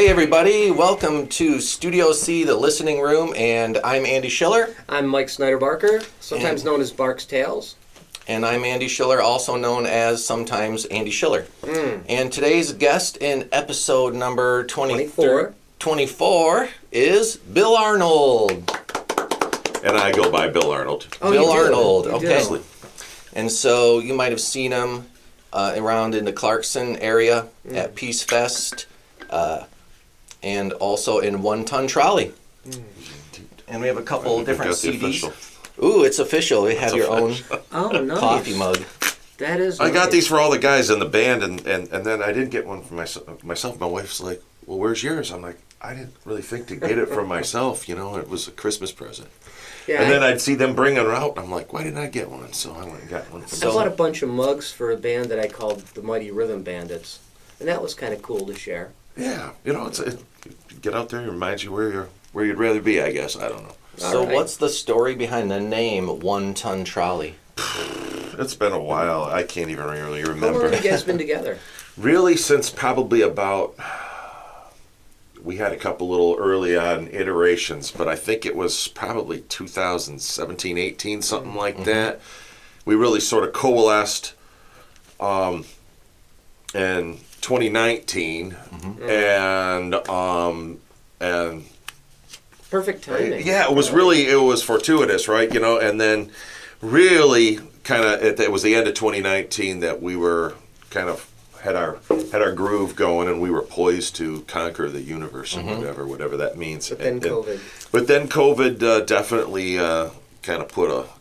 Hey everybody, welcome to Studio C, the listening room, and I'm Andy Schiller. I'm Mike Snyder-Barker, sometimes known as Bark's Tales. And I'm Andy Schiller, also known as sometimes Andy Schiller. And today's guest in episode number 24 is Bill Arnold. And I go by Bill Arnold. Oh, Bill Arnold, you okay. do. And so you might have seen him around in the Clarkston area at Peace Fest. And also in One Ton Trolley. And we have a couple different CDs. Ooh, it's official. We have your own nice. coffee mug. That is I nice. got these for all the guys in the band, and then I didn't get one for myself. My wife's like, well, where's yours? I'm like, I didn't really think to get it for myself. You know, it was a Christmas present. Yeah, And then I'd see them bringing it out. I'm like, why didn't I get one? So I went and got one. I bought a bunch of mugs for a band that I called the Mighty Rhythm Bandits. And that was kind of cool to share. Yeah, you know, get out there. It reminds you where you'd rather be. I guess I don't know. So right. what's the story behind the name One Ton Trolley? It's been a while. I can't even really How long remember. have you guys been together? Really, since probably about, we had a couple little early on iterations, but I think it was probably 2017, 18, something like that. We really sort of coalesced in 2019, and Perfect timing. yeah, it was fortuitous, right? You know, and then really kind of it was the end of 2019 that we were kind of had our groove going, and we were poised to conquer the universe and whatever that means. But then COVID definitely kind of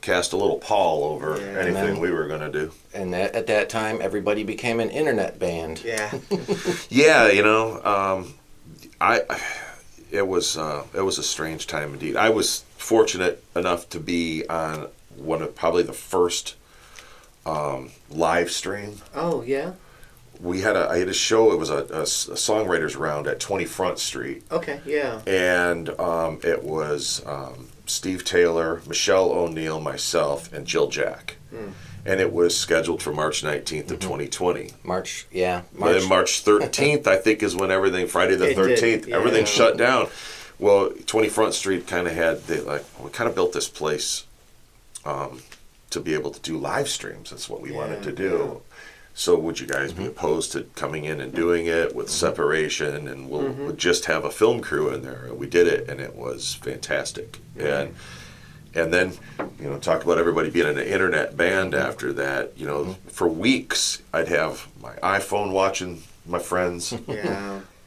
cast a little pall over anything we were going to do. And at that time, everybody became an internet band. Yeah. Yeah, you know, it was a strange time indeed. I was fortunate enough to be on probably the first live stream. Oh, yeah? I had a show. It was a songwriters round at 20 Front Street. Okay, yeah. And it was Steve Taylor, Michelle O'Neill, myself, and Jill Jack. And it was scheduled for March 19th of 2020. March. But then March 13th, I think, is when Friday the 13th, yeah. everything shut down. Well, 20 Front Street kind of we kind of built this place to be able to do live streams. That's what we wanted to do. So would you guys be opposed to coming in and doing it with separation, and we'll just have a film crew in there? We did it, and it was fantastic. And then, you know, talk about everybody being an internet band after that. You know, for weeks, I'd have my iPhone watching my friends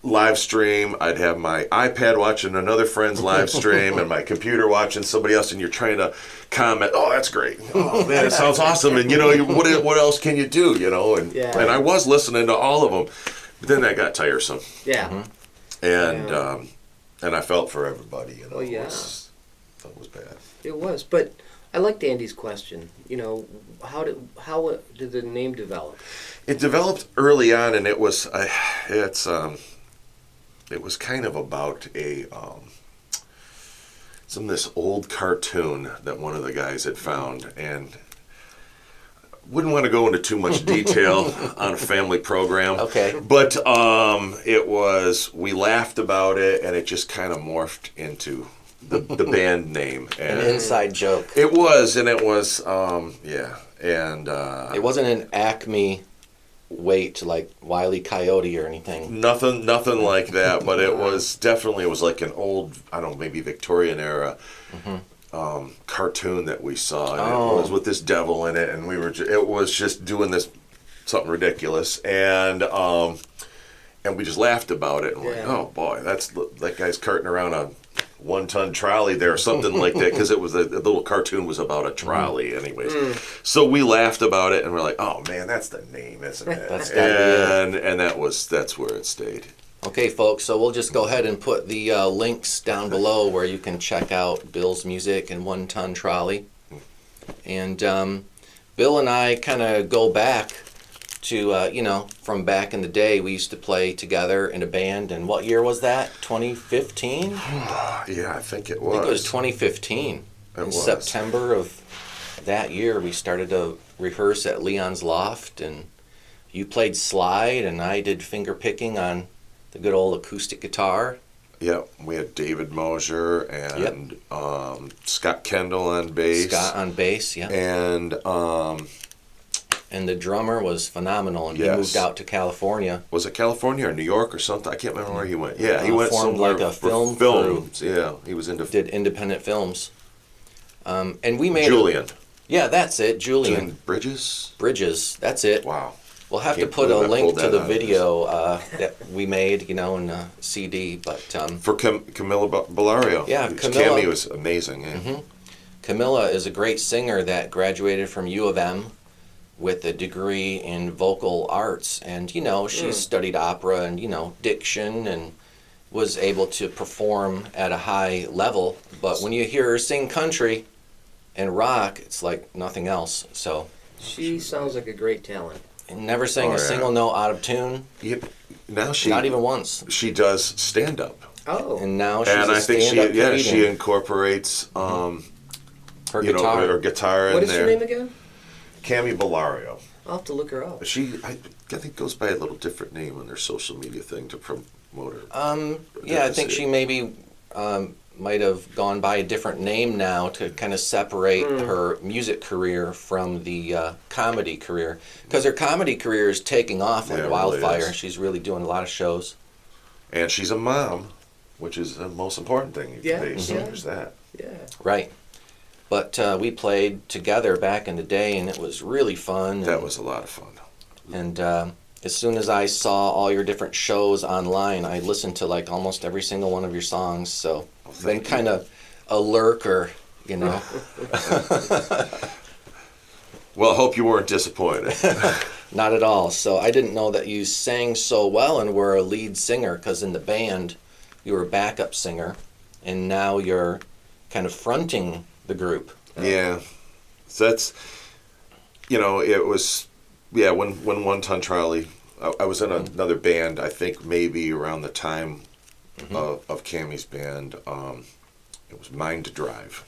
live stream. I'd have my iPad watching another friend's live stream, and my computer watching somebody else, and you're trying to comment, oh, that's great. Oh, man, it sounds awesome. And, you know, what else can you do, you know? And I was listening to all of them, but then that got tiresome. Yeah. And I felt for everybody, you know. Oh, yeah. That was bad. It was, but I liked Andy's question. You know, how did the name develop? It developed early on, and it was kind of about some of this old cartoon that one of the guys had found, and wouldn't want to go into too much detail on a family program. Okay. But we laughed about it, and it just kind of morphed into the band name. And An inside joke. It was, and it was, It wasn't an Acme weight like Wile E. Coyote or anything. Nothing like that, but it was like an old, I don't know, maybe Victorian era cartoon that we saw, and it was with this devil in it, and it was just doing this something ridiculous, and we just laughed about it, and we're like, oh boy, that guy's carting around a 1 ton trolley there, or something like that, because it was the little cartoon was about a trolley, anyways. So we laughed about it, and we're like, "Oh man, that's the name, isn't it?" And that's where it stayed. Okay, folks. So we'll just go ahead and put the links down below where you can check out Bill's music and 1 Ton Trolley. And Bill and I kind of go back to from back in the day. We used to play together in a band. And what year was that? 2015? Yeah, I think it was. I think it was 2015. In September of that year, we started to rehearse at Leon's Loft, and you played slide, and I did finger picking on the good old acoustic guitar. Yep, we had David Mosier and Scott Kendall on bass. Scott on bass, yeah. And the drummer was phenomenal, and he Yes. moved out to California. was it California or New York or something? I can't remember where he went. Yeah, he went Formed somewhere like a for film films. Yeah, he was into Did independent films. And we made Julian. Yeah, that's it, Julian Bridges. Bridges. That's it. Wow. We'll have to Can't put a believe I link pulled to that the out of video that we made, in a CD. But For Camilla Bellario. Yeah, Camilla. Cammy was amazing. Yeah. Camilla is a great singer that graduated from U of M with a degree in vocal arts, and she studied opera and diction, and was able to perform at a high level. But when you hear her sing country and rock, it's like nothing else. So She sounds like a great talent. and never sang Oh, a yeah. single note out of tune, Now not even once. she does stand up. Oh. And now she's And a I think stand-up she comedian. incorporates Her her guitar. guitar in What is there. her name again? Cammy Bellario. I'll have to look her up. I think goes by a little different name on their social media thing to promote her. Yeah, I think she maybe might have gone by a different name now to kind of separate her music career from the comedy career, because her comedy career is taking off like Yeah, it really wildfire. is. She's really doing a lot of shows. And she's a mom, which is the most important thing you Yeah, can be. So yeah. there's that. Yeah. Right. But we played together back in the day, and it was really fun. That was a lot of fun. And as soon as I saw all your different shows online, I listened to like almost every single one of your songs. So I've been thank you. kind of a lurker, Well, I hope you weren't disappointed. Not at all. So I didn't know that you sang so well and were a lead singer, because in the band you were a backup singer, and now you're kind of fronting the group. Yeah. So that's, it was, when One Ton Trolley, I was in another band, I think maybe around the time of Cammy's band. It was Mind to Drive.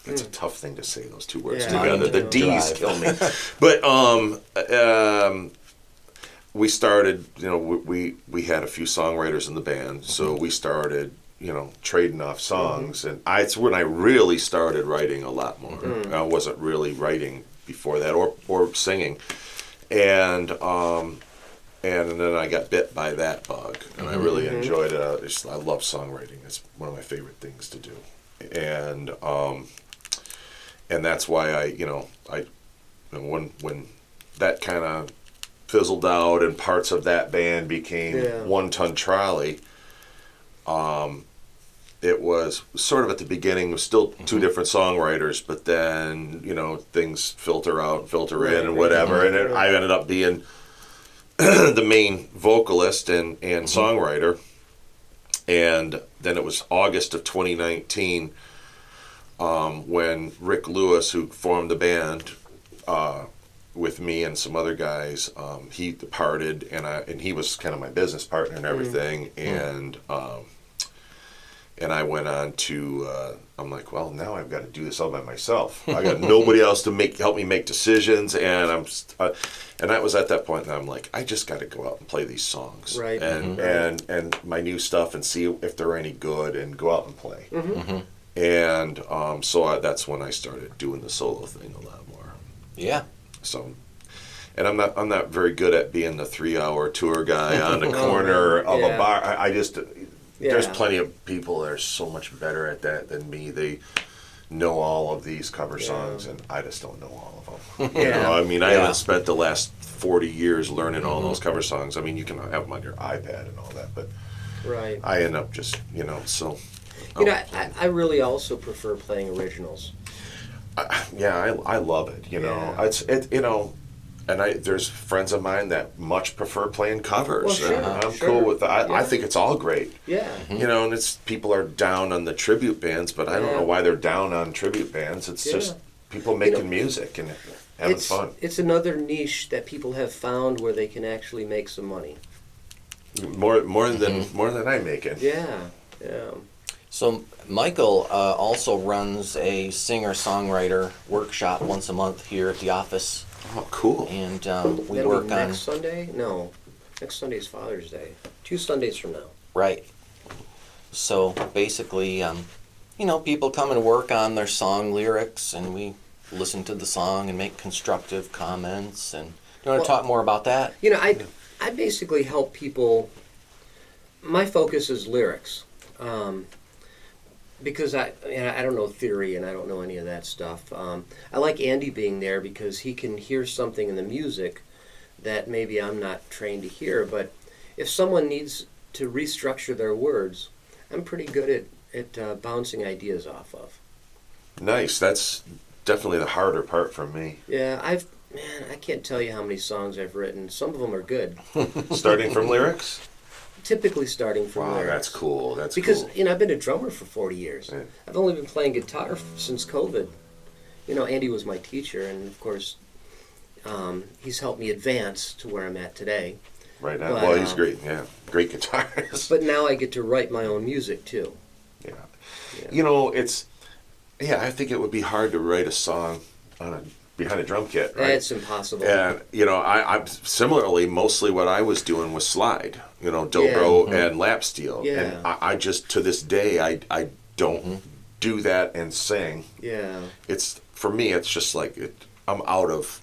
It's a tough thing to say, those two words Yeah. together. Mind The to D's Drive. kill me. But we started, we had a few songwriters in the band, so we started, trading off songs, and it's when I really started writing a lot more. I wasn't really writing before that, or singing, and then I got bit by that bug, and I really enjoyed it. I love songwriting; it's one of my favorite things to do, and that's why when that kind of fizzled out and parts of that band became One Ton Trolley. It was sort of at the beginning, it was still two different songwriters, but then, things filter in and whatever. And I ended up being the main vocalist and songwriter. And then it was August of 2019 when Rick Lewis, who formed the band with me and some other guys, he departed, and he was kind of my business partner and everything. And I went on to, I'm like, well, now I've got to do this all by myself. I got nobody else to help me make decisions, and and that was at that point that I'm like, I just got to go out and play these songs, Right. and my new stuff, and see if they're any good, and go out and play. And so that's when I started doing the solo thing a lot more. Yeah. So, and I'm not very good at being the 3-hour tour guy on the corner of a bar. I just. There's plenty of people that are so much better at that than me. They know all of these cover songs, and I just don't know all of them. I haven't spent the last 40 years learning all those cover songs. I mean, you can have them on your iPad and all that, but Right. I end up just, so. I really also prefer playing originals. I love it. And there's friends of mine that much prefer playing covers. Well, sure, and I'm sure. cool with that. I Yeah. think it's all great. Yeah. And it's people are down on the tribute bands, but I don't know why they're down on tribute bands. It's just people making music and having fun. It's another niche that people have found where they can actually make some money. More than I make it. Yeah. Yeah. So Michael also runs a singer-songwriter workshop once a month here at the office. Oh, cool. And we That'll work be on next Sunday? No. Next Sunday's Father's Day. 2 Sundays from now. Right. So basically, people come and work on their song lyrics, and we listen to the song and make constructive comments. And you want to talk more about that? I basically help people. My focus is lyrics, because I don't know theory and I don't know any of that stuff. I like Andy being there because he can hear something in the music that maybe I'm not trained to hear. But if someone needs to restructure their words, I'm pretty good at bouncing ideas off of. Nice. That's definitely the harder part for me. Yeah, I can't tell you how many songs I've written. Some of them are good. Starting from lyrics? Typically starting from Wow, lyrics. that's cool. Because, cool. I've been a drummer for 40 years. Yeah. I've only been playing guitar since COVID. Andy was my teacher, and of course, he's helped me advance to where I'm at today. Right now. But, Well, he's great. Yeah. Great guitarist. But now I get to write my own music, too. Yeah. Yeah. I think it would be hard to write a song behind a drum kit, right? It's impossible. And, I'm similarly, mostly what I was doing was slide, dobro and lap steel. Yeah. And I just, to this day, I don't do that and sing. Yeah. For me, it's just like, I'm out of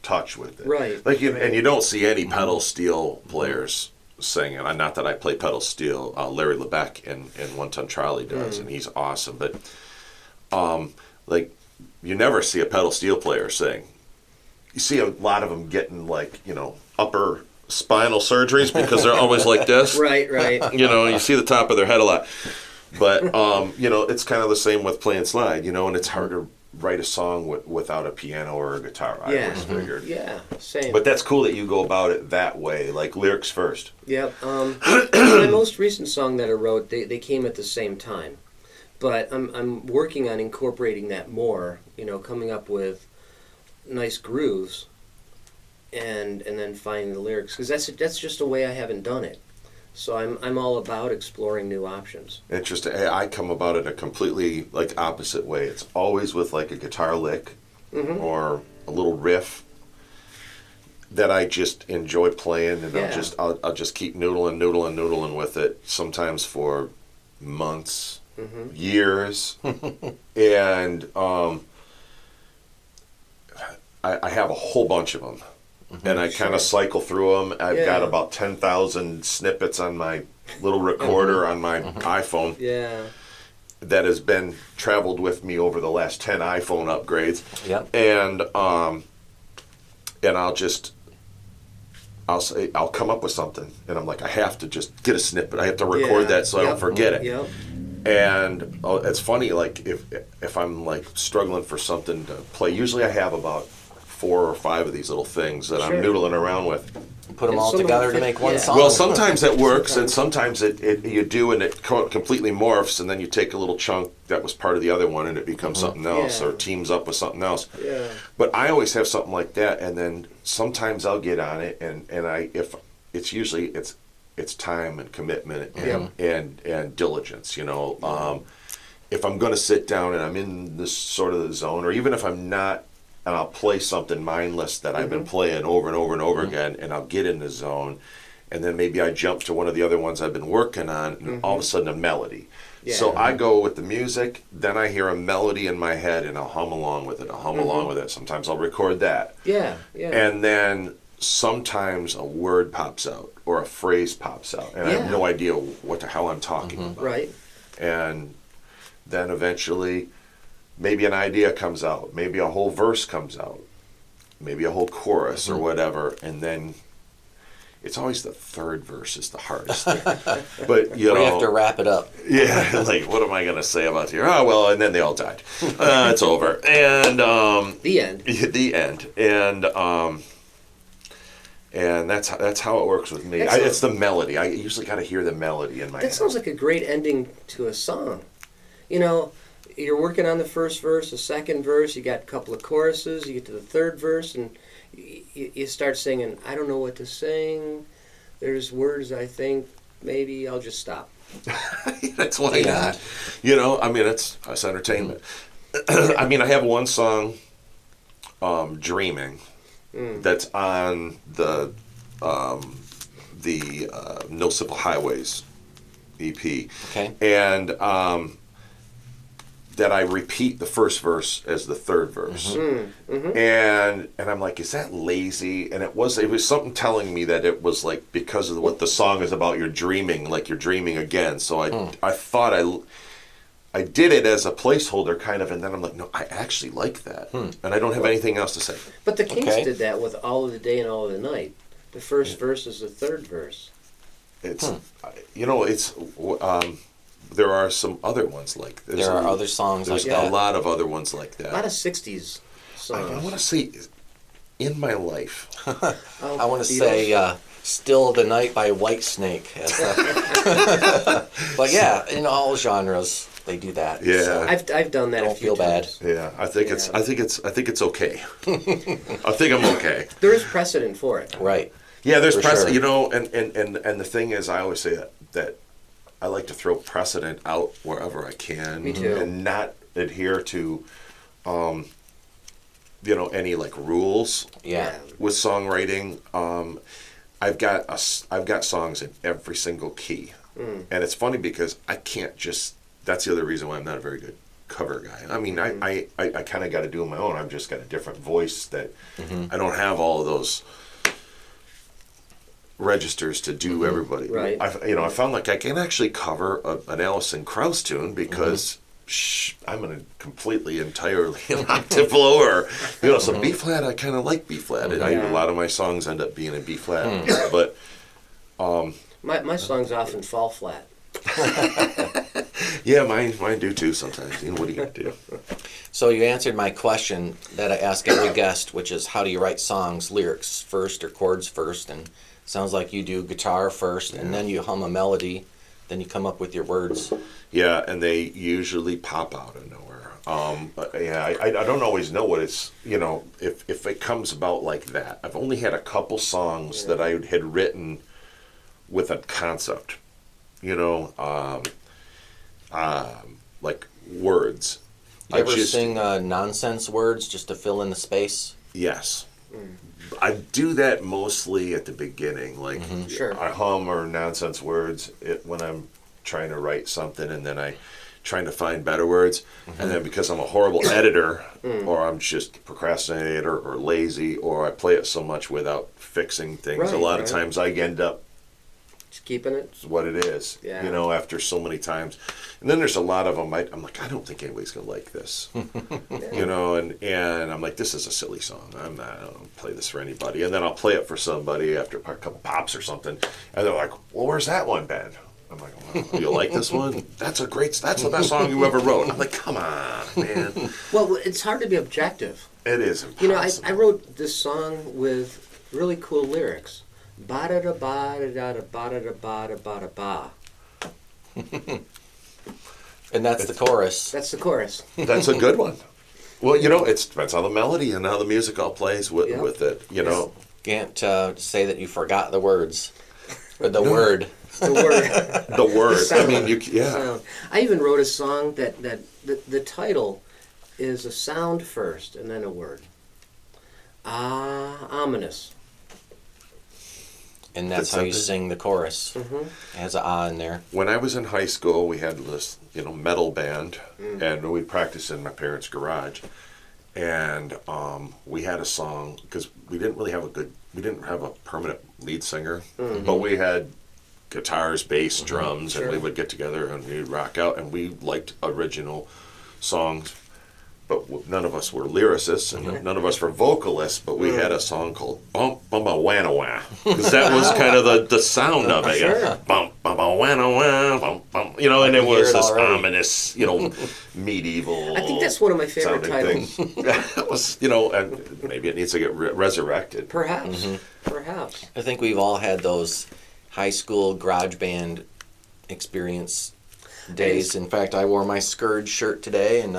touch with it. Right. And you don't see any pedal steel players singing. Not that I play pedal steel. Larry LeBeck in One Ton Trolley does, and he's awesome. But, you never see a pedal steel player sing. You see a lot of them getting upper spinal surgeries because they're always like this. Right. You see the top of their head a lot. But, it's kind of the same with playing slide, and it's hard to write a song without a piano or a guitar, I always figured. Yeah, same. But that's cool that you go about it that way, like lyrics first. Yep. My most recent song that I wrote, they came at the same time. But I'm working on incorporating that more, coming up with nice grooves and then finding the lyrics. Because that's just a way I haven't done it. So I'm all about exploring new options. Interesting. Hey, I come about it a completely opposite way. It's always with a guitar lick or a little riff that I just enjoy playing, and I'll just keep noodling with it. Sometimes for months, years, and I have a whole bunch of them. And I kind of cycle through them. I've got about 10,000 snippets on my little recorder on my iPhone. Yeah. That has been traveled with me over the last 10 iPhone upgrades. Yep. And I'll come up with something, and I'm like, I have to just get a snippet. I have to record that so I don't forget it. Yep. And it's funny, if I'm struggling for something to play, usually I have about 4 or 5 of these little things that I'm noodling around with. Put them all together to make one song. Well, sometimes it works, and sometimes you do, and it completely morphs, and then you take a little chunk that was part of the other one, and it becomes something else, or teams up with something else. Yeah. But I always have something like that, and then sometimes I'll get on it, and if it's usually it's time and commitment and diligence. If I'm going to sit down and I'm in this sort of the zone, or even if I'm not. And I'll play something mindless that I've been playing over and over and over again, and I'll get in the zone, and then maybe I jump to one of the other ones I've been working on, and all of a sudden a melody. Yeah. So I go with the music, then I hear a melody in my head, and I'll hum along with it. Sometimes I'll record that. Yeah. And then sometimes a word pops out, or a phrase pops out, and I have no idea what the hell I'm talking about. Right. And then eventually maybe an idea comes out, maybe a whole verse comes out, maybe a whole chorus or whatever, and then it's always the third verse is the hardest thing. But we have to wrap it up. Yeah, what am I going to say about here? Oh, well, and then they all died. It's over. And the end. The end. And that's how it works with me. It's the melody. I usually got to hear the melody in my head. That sounds like a great ending to a song. You're working on the first verse, the second verse, you got a couple of choruses, you get to the third verse, and you start singing, I don't know what to sing, there's words I think, maybe I'll just stop. That's why not. It's entertainment. I have one song, Dreaming, that's on the the No Simple Highways EP. Okay. And that I repeat the first verse as the third verse. And I'm like, is that lazy? And it was something telling me that it was like, because of what the song is about, you're dreaming, like you're dreaming again. So I thought I did it as a placeholder kind of, and then I'm like, no, I actually like that. And I don't have anything else to say. But the Kinks Okay. did that with All of the Day and All of the Night. The first verse is the third verse. It's, it's, there are some other ones like this. There are other songs like There's that. a lot of other ones like A lot of that. 60s songs. I want to say, in my life, Oh, I want to Beatles. say Still the Night by Whitesnake. But yeah, in all genres, they do that. Yeah. So I've done that. Don't a few feel bad. times. yeah, I think it's okay. I think I'm okay. There is precedent for it. right. Yeah, there's For precedent, sure. and the thing is, I always say that I like to throw precedent out wherever I can. Me too. And not adhere to, any like rules Yeah. with songwriting. I've got songs in every single key, and it's funny because I can't just. That's the other reason why I'm not a very good cover guy. I mean, I kind of got to do it on my own. I've just got a different voice that I don't have all of those registers to do everybody. Right. I found like I can actually cover an Alison Krauss tune because I'm in a completely entirely an octave lower. So B flat, I kind of like B flat. A lot of my songs end up being in B flat, but My songs often fall flat. yeah, mine do too sometimes. What are you gonna do? So you answered my question that I ask every guest, which is how do you write songs, lyrics first or chords first? And sounds like you do guitar first, and then you hum a melody, then you come up with your words. Yeah, and they usually pop out of nowhere. But yeah, I don't always know what it's, if it comes about like that. I've only had a couple songs that I had written with a concept, like words. You ever sing nonsense words just to fill in the space? Yes. I do that mostly at the beginning, like Sure. I hum or nonsense words when I'm trying to write something, and then I trying to find better words, and then because I'm a horrible editor, or I'm just procrastinator or lazy, or I play it so much without fixing things, a Right, lot of right. times I end up Just keeping it. what it is, Yeah. after so many times. And then there's a lot of them I'm like, I don't think anybody's gonna like this. And I'm like, this is a silly song. I don't play this for anybody. And then I'll play it for somebody after a couple pops or something, and they're like, well, where's that one been? I'm like, well, you like this one? That's the best song you ever wrote. I'm like, come on, man. Well, it's hard to be objective. It is impossible. I wrote this song with really cool lyrics. Ba da da ba da da da ba da da ba da ba da ba. And that's the chorus. That's the chorus. That's a good one. Well, it depends on the melody and how the music all plays with it, Can't say that you forgot the words. Or the word. The word. The word. sound. I mean, Sound. I even wrote a song that the title is a sound first and then a word. Ominous. And that's That's how you something. sing the chorus. Mm-hmm. It has an ah in there. When I was in high school, we had this, metal band, and we practiced in my parents' garage. And we had a song because we didn't have a permanent lead singer, but we had guitars, bass, drums, and we would get together and we'd rock out. And we liked original songs, but none of us were lyricists and none of us were vocalists. But we had a song called "Bump Bumpa Wana Wah" because that was kind of the sound of it. Sure. Bump Bumpa Wana Wah, bump bump. And it can was hear it this already. ominous, medieval. I think that's one of my favorite sounding titles. thing. That was, and maybe it needs to get resurrected. Perhaps. Perhaps. I think we've all had those high school garage band experience days. In fact, I wore my SCOURGE shirt today, and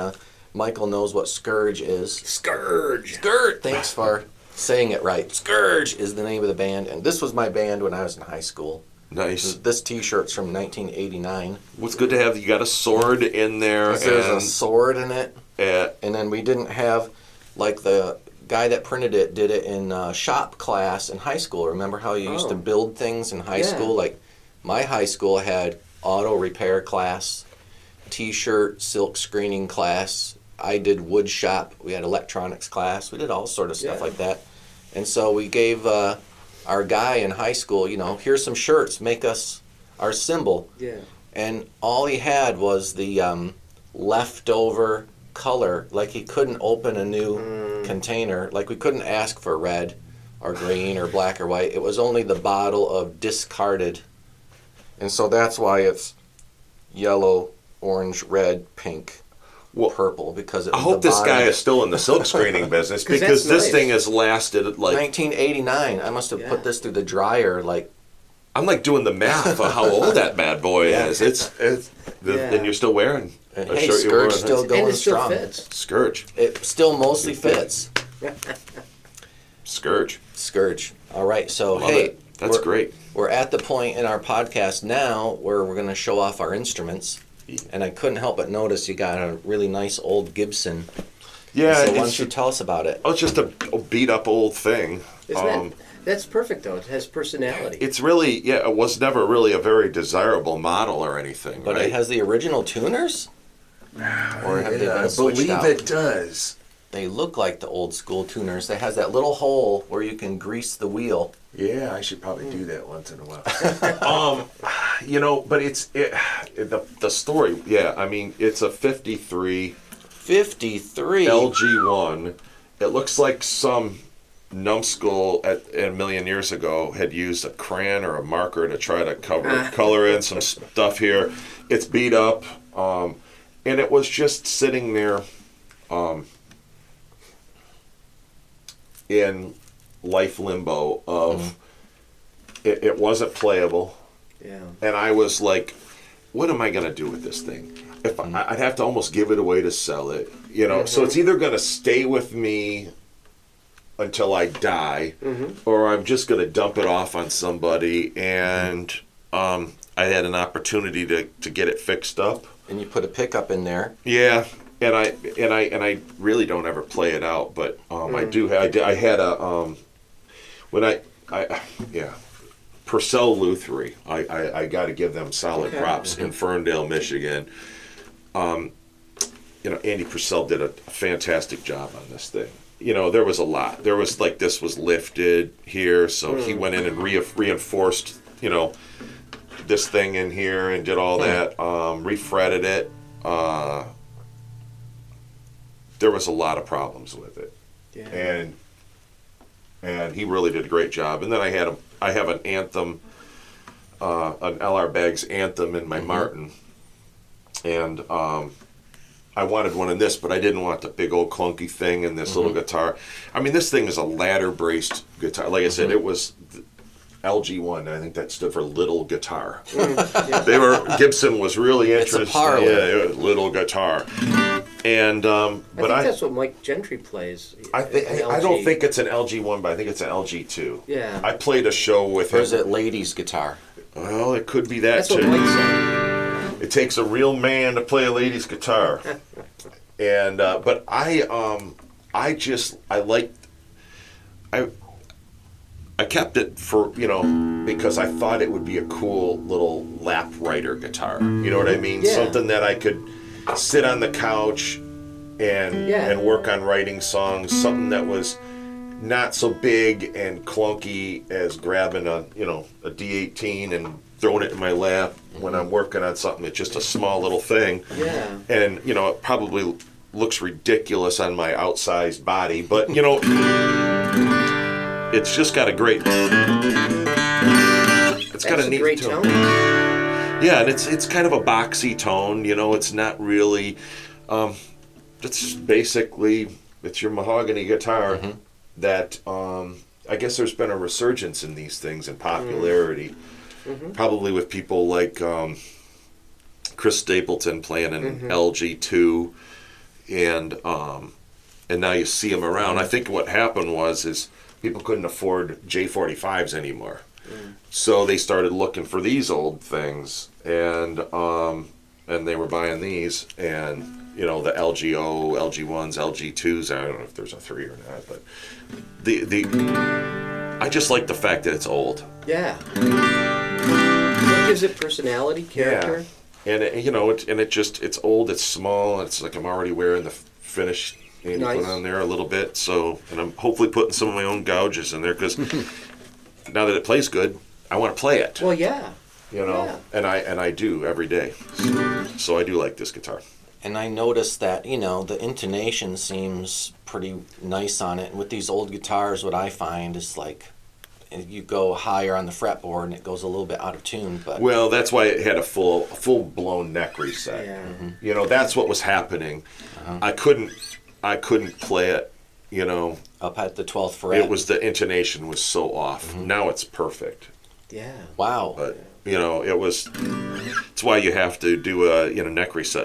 Michael knows what SCOURGE is. Scourge. SCOURGE! Thanks for saying it right. SCOURGE is the name of the band, and this was my band when I was in high school. Nice. This T-shirt's from 1989. What's good to have? You got a sword in there. There's a and, sword in it, uh, and then we didn't have like the guy that printed it did it in shop class in high school. Remember how you used to build things in high school? Like my high school had auto repair class, t-shirt silk screening class. I did wood shop. We had electronics class. We did all sort of stuff like that. And so we gave our guy in high school, here's some shirts, make us our symbol. Yeah. And all he had was the leftover color. Like he couldn't open a new container. Like we couldn't ask for red or green or black or white. It was only the bottle of discarded. And so that's why it's yellow, orange, red, pink, purple, because it was I hope the this guy bottom. is still in the silk screening business, because this thing has lasted like 1989. I must have put this through the dryer like. I'm like doing the math of how old that bad boy is. And you're still wearing And a hey, shirt you're wearing. SCOURGE still going And it still strong. fits. SCOURGE. It still mostly fits. SCOURGE. SCOURGE. All right, so Love hey, it. That's great. We're at the point in our podcast now where we're going to show off our instruments, and I couldn't help but notice you got a really nice old Gibson. Yeah, So why don't you tell us about it? Oh, it's just a beat up old thing. That's perfect though. It has personality. It's really, it was never really a very desirable model or anything. But right? it has the original tuners? Or have they I been switched believe out? it does. They look like the old school tuners. It has that little hole where you can grease the wheel. Yeah, I should probably do that once in a while. But the story, I mean, it's a 53 53. LG1. It looks like some numbskull a million years ago had used a crayon or a marker to try to color in some stuff here. It's beat up, and it was just sitting there in life limbo of it wasn't playable. Yeah. And I was like, what am I going to do with this thing? If I'd have to almost give it away to sell it, So it's either going to stay with me until I die, or I'm just going to dump it off on somebody. And I had an opportunity to get it fixed up. And you put a pickup in there. Yeah, and I really don't ever play it out, but I do. I had a Purcell Lutherie. I got to give them solid props in Ferndale, Michigan. Andy Purcell did a fantastic job on this thing. There was a lot. There was like, this was lifted here, so he went in and reinforced, this thing in here and did all that, refretted it. There was a lot of problems with it. Yeah. And he really did a great job. And then I have an Anthem, an LR Baggs Anthem in my Martin. And I wanted one in this, but I didn't want the big old clunky thing and this little guitar. I mean, this thing is a ladder braced guitar. Like I said, it was LG1. I think that stood for little guitar. Gibson was really interested. It's a parlor. Yeah, little guitar. And I think that's what Mike Gentry plays. I don't think it's an LG1, but I think it's an LG2. Yeah. I played a show with him. Or is it ladies' guitar? Well, it could be that That's too. what Mike said. It takes a real man to play a lady's guitar. And but I kept it for, because I thought it would be a cool little lap writer guitar. You know what I mean? Yeah. Something that I could sit on the couch and work on writing songs. Something that was not so big and clunky as grabbing a D18 and throwing it in my lap when I'm working on something. It's just a small little thing. Yeah. And, it probably looks ridiculous on my outsized body, but, it's just got a great... It's got a neat great tone. tone. Yeah, and it's kind of a boxy tone, it's not really... it's basically, it's your mahogany guitar that... I guess there's been a resurgence in these things in popularity. Probably with people like Chris Stapleton playing an LG2, and now you see them around. I think what happened is people couldn't afford J45s anymore, so they started looking for these old things, and they were buying these, and you know, the LGO, LG1s, LG2s. I don't know if there's a 3 or not, but I just like the fact that it's old. Yeah. What gives it personality, character? Yeah. And it's old, it's small, it's like I'm already wearing the finish Andy Nice. put on there a little bit. So, and I'm hopefully putting some of my own gouges in there because now that it plays good, I want to play it. Well, yeah. You know, Yeah. and I do every day. So I do like this guitar. And I noticed that, you know, the intonation seems pretty nice on it. And with these old guitars, what I find is like you go higher on the fretboard and it goes a little bit out of tune. But Well, that's why it had a full blown neck reset. Yeah. You know, that's what was happening. I couldn't play it. You know, up at the 12th fret. it was the intonation was so off. Now it's perfect. Yeah. Wow. But you know, it's why you have to do a neck reset.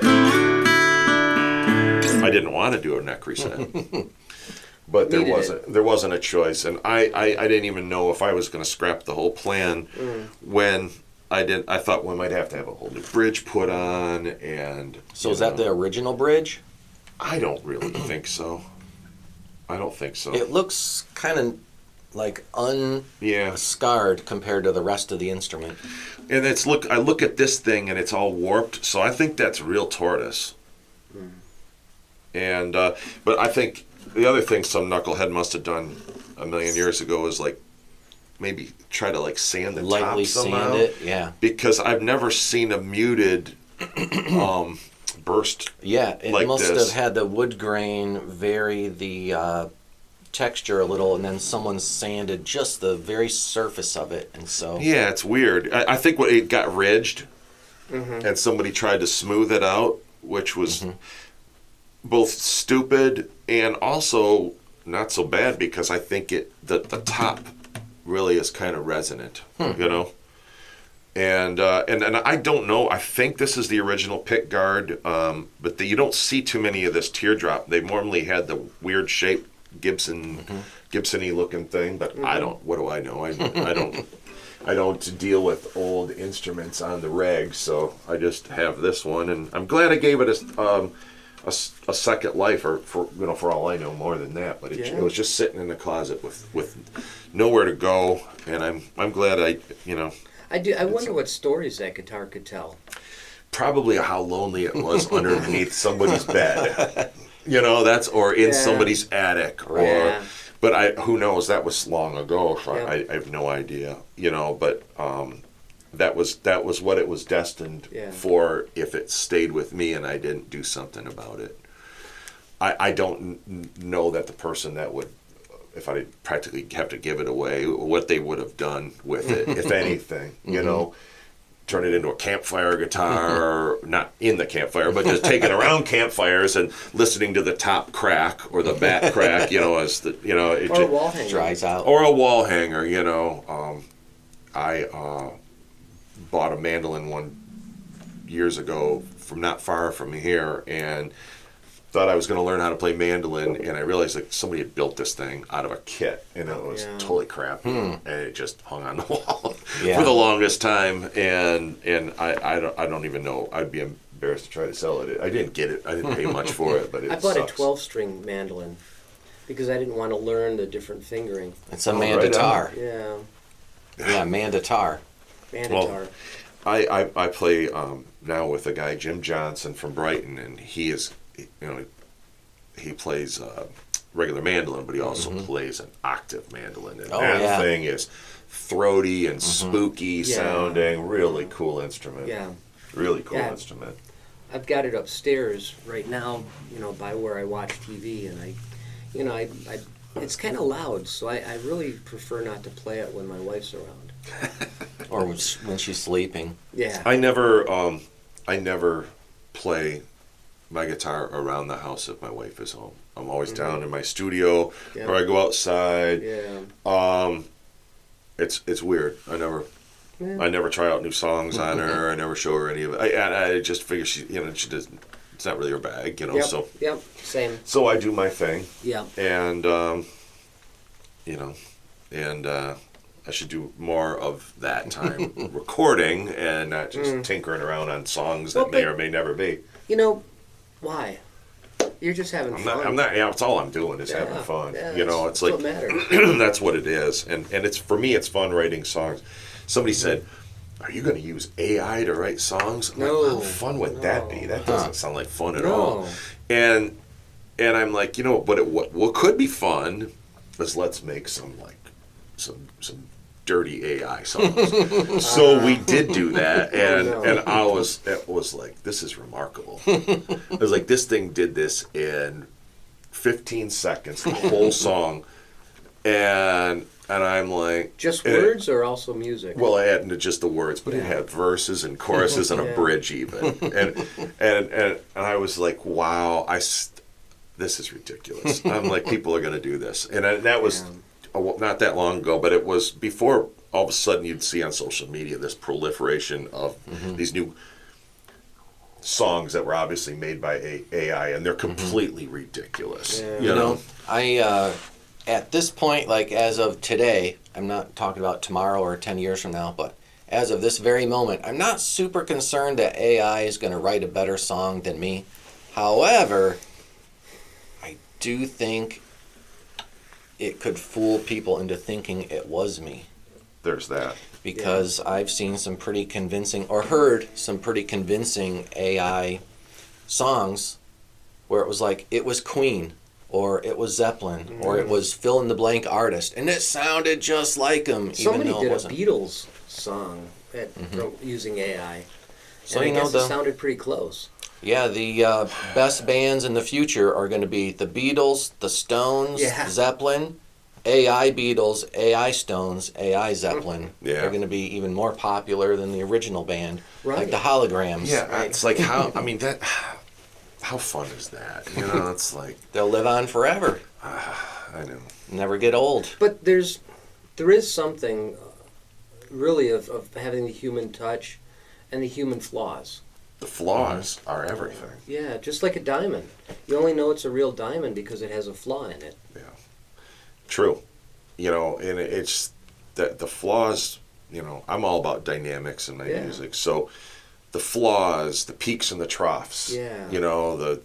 I didn't want to do a neck reset, but there wasn't a choice, and I didn't even know if I was going to scrap the whole plan when I didn't. I thought we might have to have a whole new bridge put on, and So is that the original bridge? I don't really think so. I don't think so. It looks kind of like Yeah. unscarred compared to the rest of the instrument. And I look at this thing and it's all warped, so I think that's real tortoise. And but I think the other thing some knucklehead must have done a million years ago is like maybe try to like sand the Lightly top somehow. sand it, yeah. Because I've never seen a muted burst. Yeah, it like must this. have had the wood grain vary the texture a little, and then someone sanded just the very surface of it, and so Yeah, it's weird. I think it got ridged, and somebody tried to smooth it out, which was both stupid and also not so bad because I think the top really is kind of resonant, you know. And I don't know. I think this is the original pick guard, but you don't see too many of this teardrop. They normally had the weird shape Gibson-y looking thing, but I don't. What do I know? I don't. I don't deal with old instruments on the reg, so I just have this one, and I'm glad I gave it a second life, or for all I know, more than that. But it was just sitting in the closet with nowhere to go, and I'm glad I. I wonder what stories that guitar could tell. Probably how lonely it was underneath somebody's bed. Or in somebody's attic, but who knows? That was long ago, so I have no idea. But that was what it was destined for if it stayed with me and I didn't do something about it. I don't know that the person that would, if I did practically have to give it away, what they would have done with it, if anything, turn it into a campfire guitar, not in the campfire, but just taking around campfires and listening to the top crack or the back crack, as the, it Or a wall hanger. dries out. or a wall hanger, I bought a mandolin years ago from not far from here and thought I was going to learn how to play mandolin, and I realized that somebody had built this thing out of a kit, and it was totally crap, and it just hung on the wall for the longest time, and I don't even know. I'd be embarrassed to try to sell it. I didn't get it. I didn't pay much for it, but it I bought sucks. a 12-string mandolin because I didn't want to learn the different fingering. It's a mandatar. Yeah, Yeah, mandatar. mandatar. I play now with a guy, Jim Johnson from Brighton, and he is, he plays regular mandolin, but he also plays an octave mandolin, and that thing is throaty and spooky sounding. Really cool instrument. Yeah. Really cool instrument. I've got it upstairs right now, by where I watch TV, and I it's kind of loud, so I really prefer not to play it when my wife's around. Or when she's sleeping. Yeah. I never play my guitar around the house if my wife is home. I'm always down in my studio, or I go outside. Yeah. It's weird. I never try out new songs on her. I never show her any of it. I just figure she doesn't. It's not really her bag, Yep. So Yep. Same. so I do my thing. Yeah. And I should do more of that time recording and not just tinkering around on songs that may or may never be. Why? You're just having I'm fun. not. I'm not. Yeah, it's all I'm doing is Yeah, having fun. yeah, You know, that's it's like what matters. that's what it is, and it's for me. It's fun writing songs. Somebody said, "Are you going to use AI to write songs?" I'm No, like, how fun would that be? no. That doesn't sound like fun at No. all. And I'm like, you know, but what could be fun is let's make some some dirty AI songs. So we did do that, and no. and it was like, this is remarkable. It was like, this thing did this in 15 seconds, the whole song, and I'm like, Just and words or also music? well, it had just the words, but it had verses and choruses and a Yeah. bridge even, and I was like, wow, this is ridiculous. I'm like, people are going to do this, and that was not that long ago, but it was before all of a sudden you'd see on social media this proliferation of these new songs that were obviously made by AI, and they're completely ridiculous. Yeah. You know, I at this point, like as of today, I'm not talking about tomorrow or 10 years from now, but as of this very moment, I'm not super concerned that AI is going to write a better song than me. However, I do think it could fool people into thinking it was me, there's that. because I've seen some pretty convincing, or heard some pretty convincing AI songs where it was like, it was Queen, or it was Zeppelin, or it was fill in the blank artist, and it sounded just like them, Somebody even though did it a wasn't. Beatles song using AI. So And you I know guess the it sounded pretty close. Yeah, the best bands in the future are going to be the Beatles, the Stones, Yeah. Zeppelin, AI Beatles, AI Stones, AI Zeppelin. Yeah. They're going to be even more popular than the original band, like Right. the Holograms. Yeah, it's like, how? I mean, that. How fun is that? You know, it's like, They'll live on forever, I know. never get old. But there is something really of having the human touch and the human flaws. The flaws are everything. Yeah, just like a diamond. You only know it's a real diamond because it has a flaw in it. Yeah, true. You know, and it's the flaws. You know, I'm all about dynamics in my Yeah. music, so the flaws, the peaks and the troughs. Yeah. You know,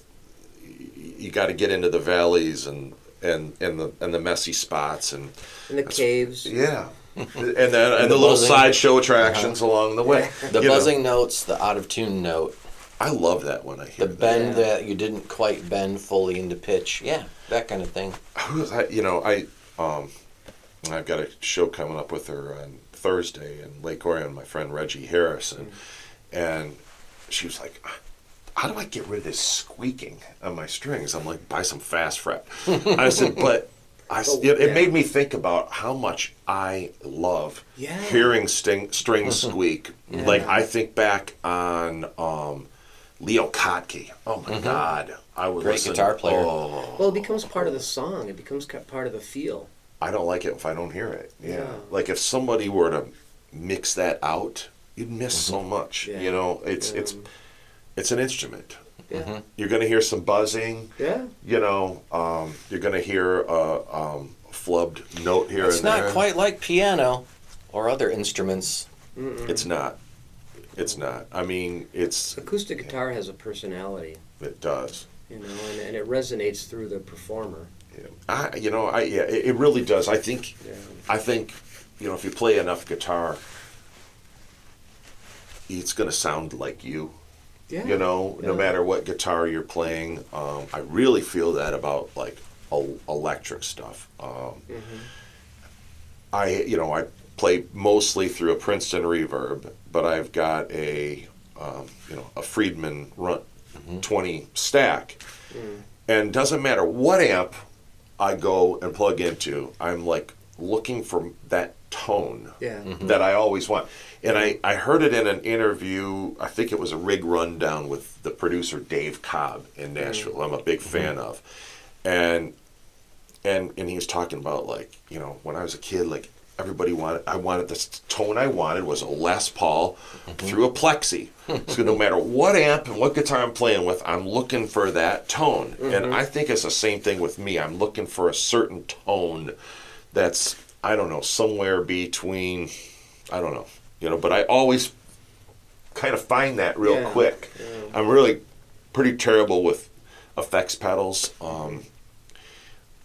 you got to get into the valleys and the messy spots and In the caves. yeah, and the little buzzing. sideshow attractions along the way. The You know, buzzing notes, the out of tune note, I love that when I hear the that. bend Yeah. that you didn't quite bend fully into pitch. Yeah, that kind of thing. You know, I've got a show coming up with her on Thursday in Lake Orion, my friend Reggie Harrison, and she was like, how do I get rid of this squeaking on my strings? I'm like, buy some fast fret. I said, but it made me think about how much I love Yeah. hearing strings squeak. Like, I think back on Leo Kottke. Oh my God. I was Great guitar player. Oh, Well, it becomes part of the song. It becomes part of the feel. I don't like it if I don't hear it. Yeah. Yeah. Like if somebody were to mix that out, you'd miss so much. Yeah. You know, it's an instrument. Yeah. You're going to hear some buzzing. Yeah. You know, you're going to hear a flubbed note here It's and not there. quite like piano or other instruments. It's not. It's not. I mean, Acoustic guitar has a personality, it does. you know, and it resonates through the performer. Yeah. It really does. I think, Yeah. you know, if you play enough guitar, it's going to sound like you. Yeah. You know, no Yeah. matter what guitar you're playing. I really feel that about like electric stuff. I play mostly through a Princeton reverb, but I've got a Friedman 20 stack, and doesn't matter what amp I go and plug into, I'm like looking for that tone Yeah. that I always want. And I heard it in an interview, I think it was a Rig Rundown with the producer Dave Cobb in Nashville, I'm a big fan of. And he was talking about, like, you know, when I was a kid, like, I wanted this tone I wanted was a Les Paul through a plexi. So no matter what amp and what guitar I'm playing with, I'm looking for that tone. And I think it's the same thing with me. I'm looking for a certain tone that's, I don't know, somewhere between, I don't know, you know, but I always kind of find that real Yeah. quick. Yeah. I'm really pretty terrible with effects pedals.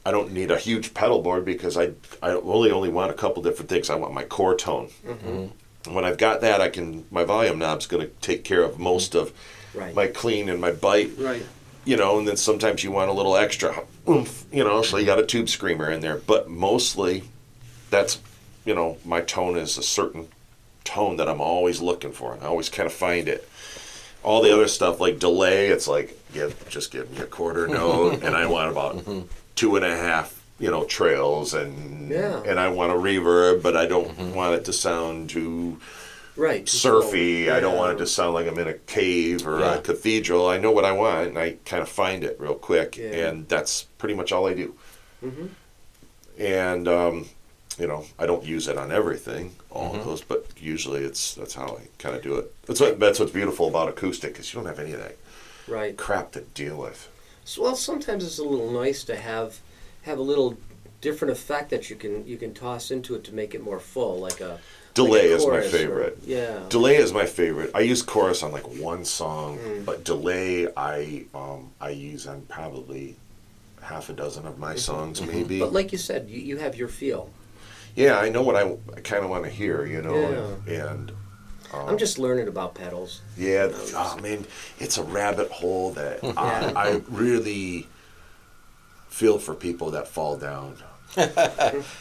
I don't need a huge pedal board because I only want a couple different things. I want my core tone. And when I've got that, my volume knob's going to take care of most of my clean and my bite. Right. You know, and then sometimes you want a little extra oomph, you know, so you got a tube screamer in there. But mostly, that's, you know, my tone is a certain tone that I'm always looking for. I always kind of find it. All the other stuff, like delay, it's like, just give me a quarter note, and I want about 2.5, you know, trails, and I want a reverb, but I don't want it to sound too surfy. I don't want it to sound like I'm in a cave or a cathedral. I know what I want, and I kind of find it real quick, and that's pretty much all I do. And you know, I don't use it on everything, all of those, but usually that's how I kind of do it. That's what's beautiful about acoustic, is you don't have any of that crap to deal with. So, well, sometimes it's a little nice to have a little different effect that you can toss into it to make it more full, like a delay like a is my chorus favorite. Delay is my favorite. I use chorus on like one song, but delay I use on probably half a dozen of my songs, maybe. But like you said, you have your feel. Yeah, I know what I kind of want to hear, you know, and I'm just learning about pedals. Yeah, man, it's a rabbit hole that I really feel for people that fall down.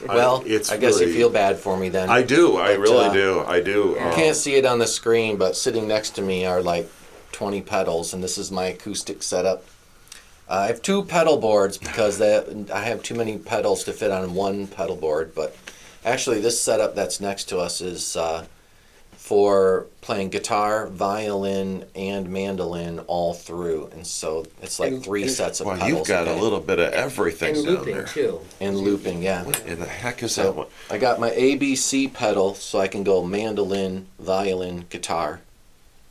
Well, I guess you feel bad for me then. I do. I really do. I do. You can't see it on the screen, but sitting next to me are like 20 pedals, and this is my acoustic setup. I have 2 pedal boards because I have too many pedals to fit on one pedal board, but actually this setup that's next to us is for playing guitar, violin, and mandolin all through, and so it's like 3 sets of pedals. Well, you've got a little bit of everything and down looping there. too. And looping, yeah. What in the heck is that one? I got my ABC pedal, so I can go mandolin, violin, guitar.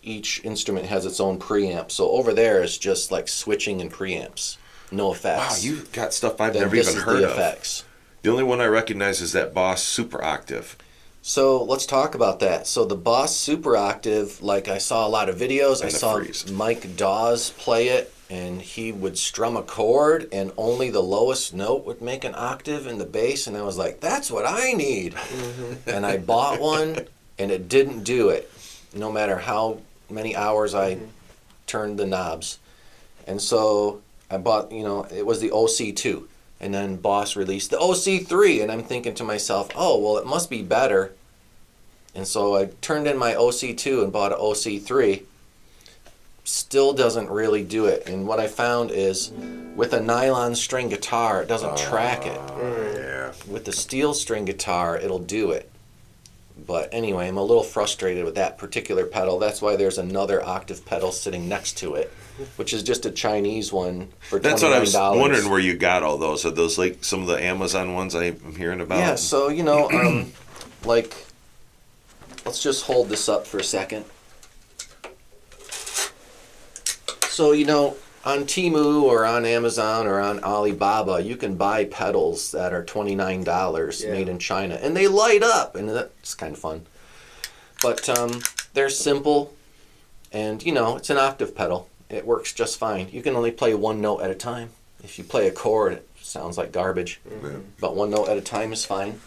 Each instrument has its own preamp, so over there is just like switching and preamps, no effects. Wow, you've got stuff I've Then never this even is heard the of. effects. The only one I recognize is that Boss Super Octave. So let's talk about that. So the Boss Super Octave, like I saw a lot of videos. I saw Mike Dawes play it, and he would strum a chord, and only the lowest note would make an octave in the bass, and I was like, that's what I need. And I bought one, and it didn't do it, no matter how many hours I turned the knobs. And so I bought, it was the OC2. And then Boss released the OC3, and I'm thinking to myself, oh, well, it must be better. And so I turned in my OC2 and bought an OC3. Still doesn't really do it. And what I found is with a nylon string guitar, it doesn't track it. Yeah. With the steel string guitar, it'll do it. But anyway, I'm a little frustrated with that particular pedal. That's why there's another octave pedal sitting next to it, which is just a Chinese one for $29. That's what I was wondering, where you got all those. Are those like some of the Amazon ones I'm hearing about? Yeah, so, like, let's just hold this up for a second. So, on Temu or on Amazon or on Alibaba, you can buy pedals that are $29 made in China, and they light up, and that's kind of fun. But they're simple, and, it's an octave pedal. It works just fine. You can only play one note at a time. If you play a chord, it sounds like garbage. But one note at a time is fine.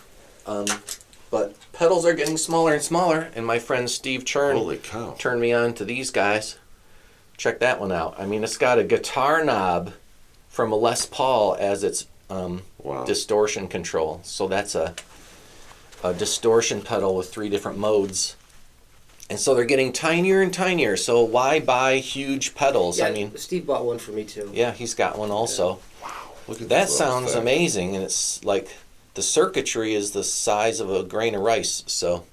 But pedals are getting smaller and smaller, and my friend Steve Chern turned me on to these guys. Check that one out. I mean, it's got a guitar knob from a Les Paul as its distortion control. So that's a distortion pedal with 3 different modes. And so they're getting tinier and tinier. So why buy huge pedals? Yeah, I mean, Steve bought one for me too. Yeah, he's got one also. Yeah. Wow, look at that sounds amazing, and it's like the circuitry is the size of a grain of rice. So,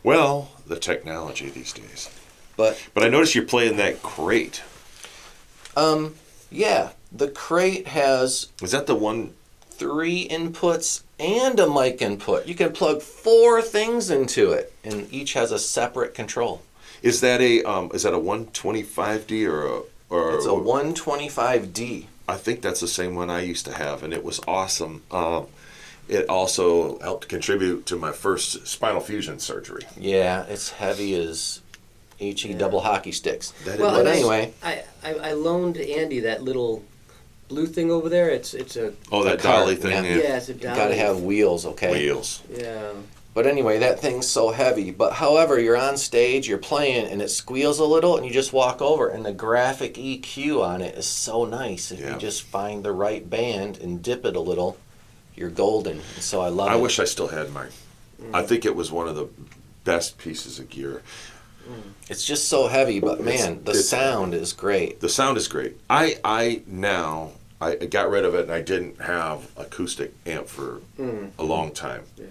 well, the technology these days. But I noticed you're playing that crate. Yeah, the crate has. Is that the one? 3 inputs and a mic input. You can plug 4 things into it, and each has a separate control. Is that a 125D or It's a 125D. I think that's the same one I used to have, and it was awesome. It also helped contribute to my first spinal fusion surgery. Yeah, it's heavy as each double hockey sticks. Well, But and anyway, I loaned Andy that little blue thing over there. It's a Oh, that A cart, dolly thing. yeah. yeah, it's a you dolly. gotta have wheels, okay? Wheels. Yeah. But anyway, that thing's so heavy. But however, you're on stage, you're playing, and it squeals a little, and you just walk over, and the graphic EQ on it is so nice. If Yeah. you just find the right band and dip it a little, you're golden. And so I love it. I wish I still had mine. I think it was one of the best pieces of gear. It's just so heavy, but man, the it's- sound is great. The sound is great. I now I got rid of it, and I didn't have acoustic amp for a long time. Yeah.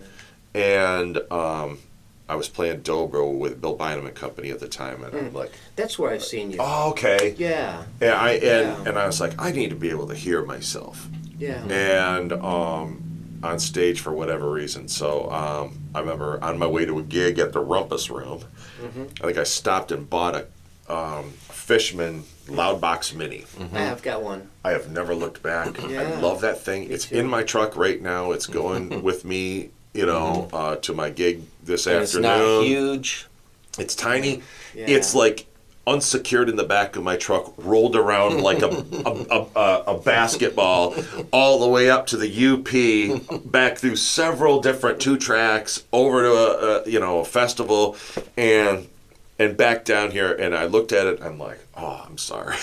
And I was playing dobro with Bill Bynum and Company at the time, and I'm like, That's where I've seen you. oh, okay. Yeah. And I was like, I need to be able to hear myself. Yeah. And on stage for whatever reason. So I remember on my way to a gig at the Rumpus Room, I think I stopped and bought a Fishman Loudbox Mini. I have got one. I have never looked back. Yeah. I love that thing. Me It's too. in my truck right now. It's going with me, to my gig this And it's afternoon. not huge. It's tiny. Yeah. It's like unsecured in the back of my truck, rolled around like a basketball, all the way up to the UP, back through several different 2-tracks, over to a festival, and back down here. And I looked at it. I'm like, oh, I'm sorry.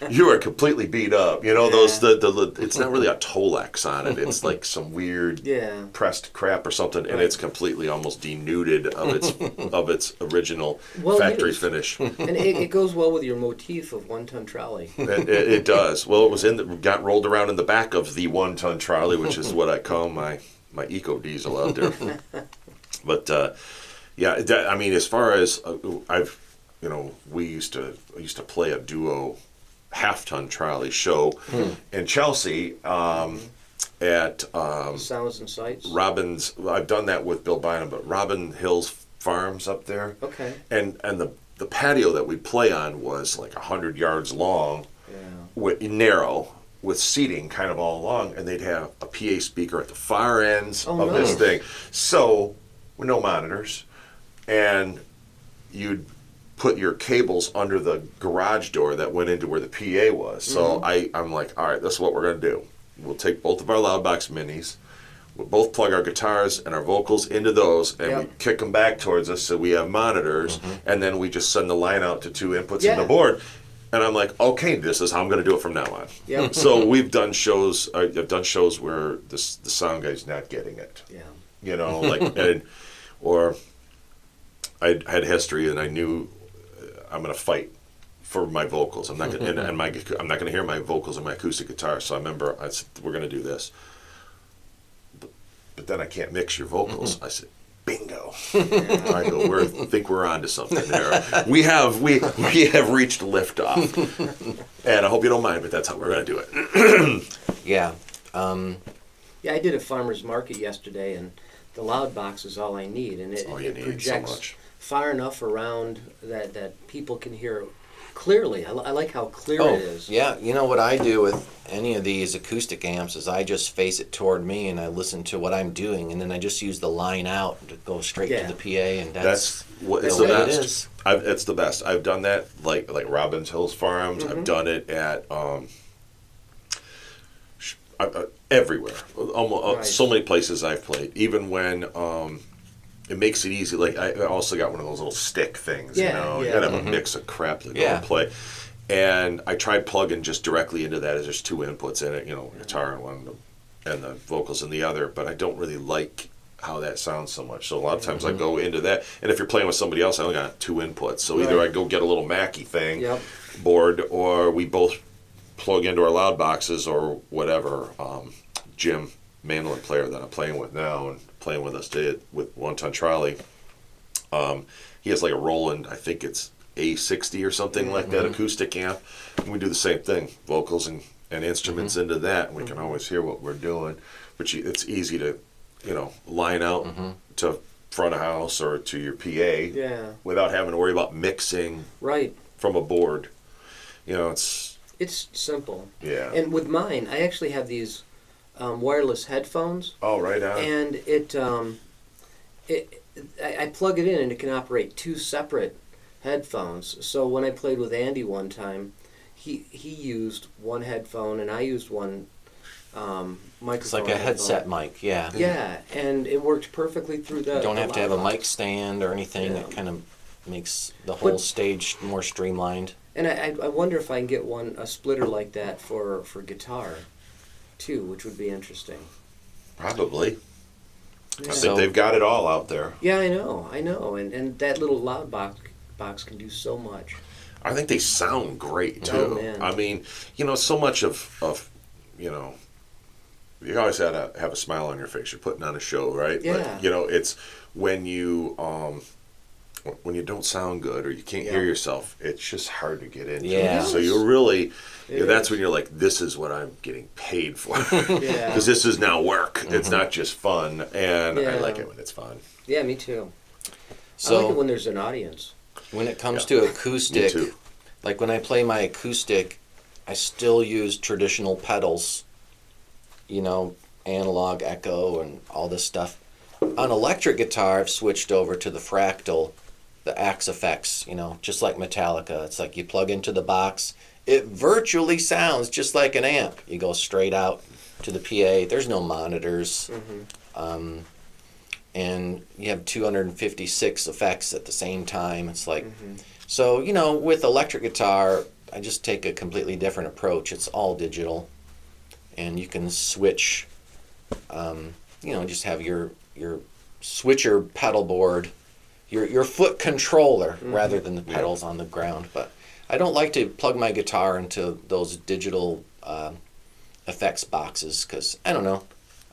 You are completely beat up. Those it's not really a Tolex on it. It's like some weird Yeah. pressed crap or something, and Right. it's completely almost denuded of its original Well factory used. finish. And it goes well with your motif of One Ton Trolley. It does. Well, it was got rolled around in the back of the 1 ton trolley, which is what I call my eco diesel out there. But yeah, I mean, as far as we used to play a duo half-ton trolley show in Chelsea at Sounds and Sights. Robin's. I've done that with Bill Bynum, but Robin Hills Farms up there. Okay. And the patio that we'd play on was like 100 yards long, Yeah. narrow, with seating kind of all along, and they'd have a PA speaker at the far ends Oh, of this nice. thing. So, with no monitors, and you'd put your cables under the garage door that went into where the PA was. So I'm like, all right, this is what we're going to do. We'll take both of our Loudbox Minis, we'll both plug our guitars and our vocals into those, and we Yep. kick them back towards us so we have monitors, and then we just send the line out to 2 inputs in the Yeah. board. And I'm like, okay, this is how I'm going to do it from now on. Yep. So we've done shows. I've done shows where the sound guy's not getting it. Yeah. Or I had history, and I knew I'm going to fight for my vocals. I'm not going I'm not going to hear my vocals on my acoustic guitar. So I remember I said, we're going to do this. But then I can't mix your vocals. I said, bingo. I go, I think we're on to something there. We have reached liftoff. And I hope you don't mind, but that's how we're going to do it. Yeah. Yeah, I did a farmer's market yesterday, and the loud box is all I need, and it, all you it need, so projects much. far enough around that people can hear clearly. I like how clear Oh, it is. yeah. You know what I do with any of these acoustic amps is I just face it toward me and I listen to what I'm doing, and then I just use the line out to go straight Yeah. to the PA, and That's what it's the the way it best. is. It's the best. I've done that like Robbins Hills Farms. I've done it at everywhere. Almost Right. so many places I've played. Even when it makes it easy. Like I also got one of those little stick things. Yeah, You yeah. gotta have a mix of crap to go Yeah. and play. And I tried plugging just directly into that. As there's 2 inputs in it. Guitar in one and the vocals in the other. But I don't really like how that sounds so much. So a lot of times I go into that. And if you're playing with somebody else, I only got 2 inputs. So either Right. I go get a little Mackie thing Yep. board, or we both plug into our loud boxes or whatever. Jim, mandolin player that I'm playing with now and playing with us today with One Ton Trolley, he has like a Roland, I think it's A60 or something like that, acoustic amp. And we do the same thing, vocals and instruments into that, and we can always hear what we're doing. But it's easy to, line out to front of house or to your PA Yeah. without having to worry about mixing Right. from a board. It's simple. yeah. And with mine, I actually have these wireless headphones, Oh, right on. and I plug it in, and it can operate 2 separate headphones. So when I played with Andy one time, he used one headphone and I used one microphone. It's like a headset mic, yeah. Yeah, and it worked perfectly through the. You don't have to have a loud box. mic stand or anything. Yeah. It kind of makes the whole But- stage more streamlined. And I wonder if I can get a splitter like that for guitar, too, which would be interesting. Probably. Yeah. I So- think they've got it all out there. Yeah, I know, and that little loud box can do so much. I think they sound great too. Oh, man. I mean, so much of you always gotta have a smile on your face. You're putting on a show, right? Yeah. But, it's when you don't sound good or you can't hear Yeah. yourself, it's just hard to get into. Yeah. So you're really, It that's is. when you're like, this is what I'm getting paid for. Yeah. Because this is now work. It's not just fun. And I Yeah. like it when it's fun. Yeah, me too. I So like it when there's an audience. when it comes Yeah. to Me acoustic, too. like when I play my acoustic, I still use traditional pedals, analog echo and all this stuff. On electric guitar, I've switched over to the fractal, the Axe effects, just like Metallica. It's like you plug into the box, it virtually sounds just like an amp. You go straight out to the PA. There's no monitors. And you have 256 effects at the same time. It's like, so, with electric guitar, I just take a completely different approach. It's all digital. And you can switch, just have your switcher pedal board, your foot controller rather than the pedals on the ground. But I don't like to plug my guitar into those digital effects boxes because, I don't know,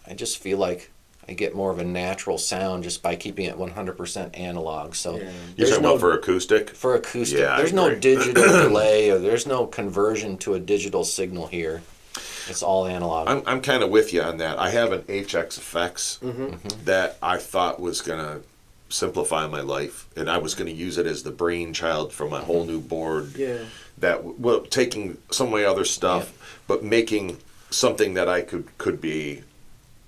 I just feel like I get more of a natural sound just by keeping it 100% analog. So Yeah. You're there's talking no about for acoustic? for acoustic. Yeah, I There's no agree. digital delay or there's no conversion to a digital signal here. It's all analog. I'm kind of with you on that. I have an HX Effects that I thought was going to simplify my life, and I was going to use it as the brainchild for my whole new board. Yeah. Taking some of my other stuff, but making something that I could be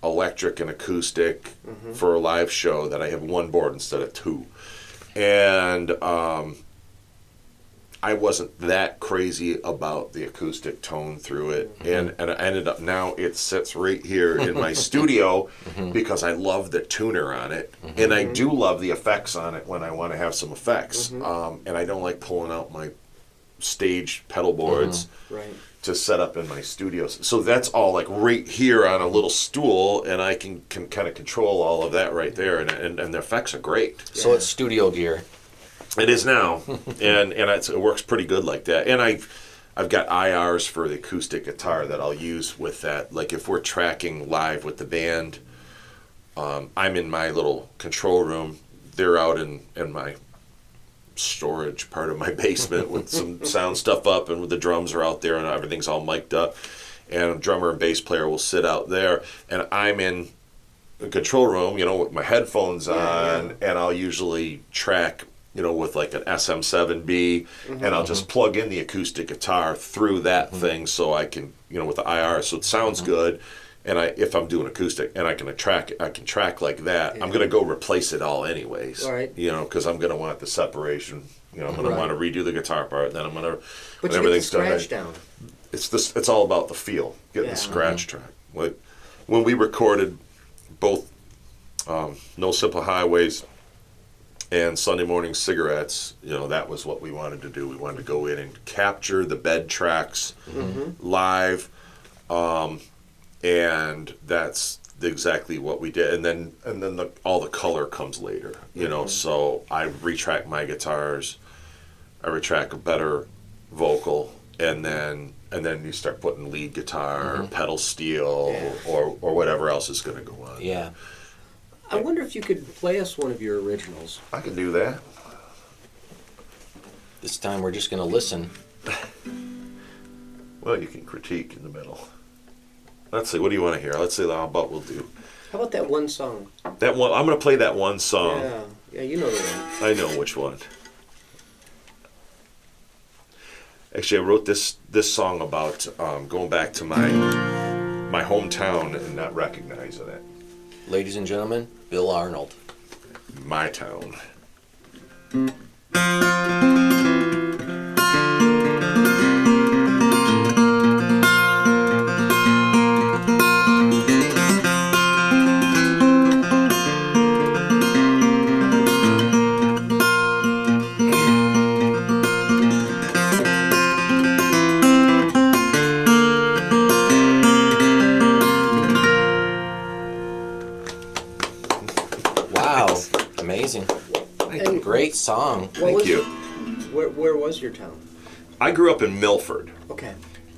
electric and acoustic for a live show, that I have one board instead of two. And I wasn't that crazy about the acoustic tone through it, and I ended up, now it sits right here in my studio because I love the tuner on it, and I do love the effects on it when I want to have some effects, and I don't like pulling out my stage pedal boards Right. to set up in my studio. So that's all like right here on a little stool, and I can kind of control all of that right there, and the effects are great. So it's studio gear. It is now, and it works pretty good like that. And I've got IRs for the acoustic guitar that I'll use with that. Like if we're tracking live with the band, I'm in my little control room. They're out in my storage part of my basement with some sound stuff up, and the drums are out there, and everything's all mic'd up. And a drummer and bass player will sit out there, and I'm in the control room, with my headphones on, and I'll usually track with like an SM7B, and I'll just plug in the acoustic guitar through that thing, so I can, with the IR, so it sounds good. And if I'm doing acoustic and I can track like that, I'm gonna go replace it all anyways. All right. Because I'm gonna want the separation. I'm gonna want to redo the guitar part. Then I'm gonna, But when you get the everything's done, scratch down. it's all about the feel, getting Yeah. the scratch track. Like when we recorded both No Simple Highways and Sunday Morning Cigarettes, that was what we wanted to do. We wanted to go in and capture the bed tracks live, and that's exactly what we did. And then all the color comes later, So I retrack my guitars, I retrack a better vocal, and then you start putting lead guitar, pedal steel, or whatever else is going to go on. Yeah. I wonder if you could play us one of your originals. I can do that. This time we're just going to listen. Well, you can critique in the middle. Let's see. What do you want to hear? Let's see how about we'll do How about that one song? that one. I'm going to play that one song. Yeah, you know the one. I know which one. Actually, I wrote this song about going back to my hometown and not recognizing it. Ladies and gentlemen, Bill Arnold. My town. great song. Thank you. Where was your town? I grew up in Milford, Okay.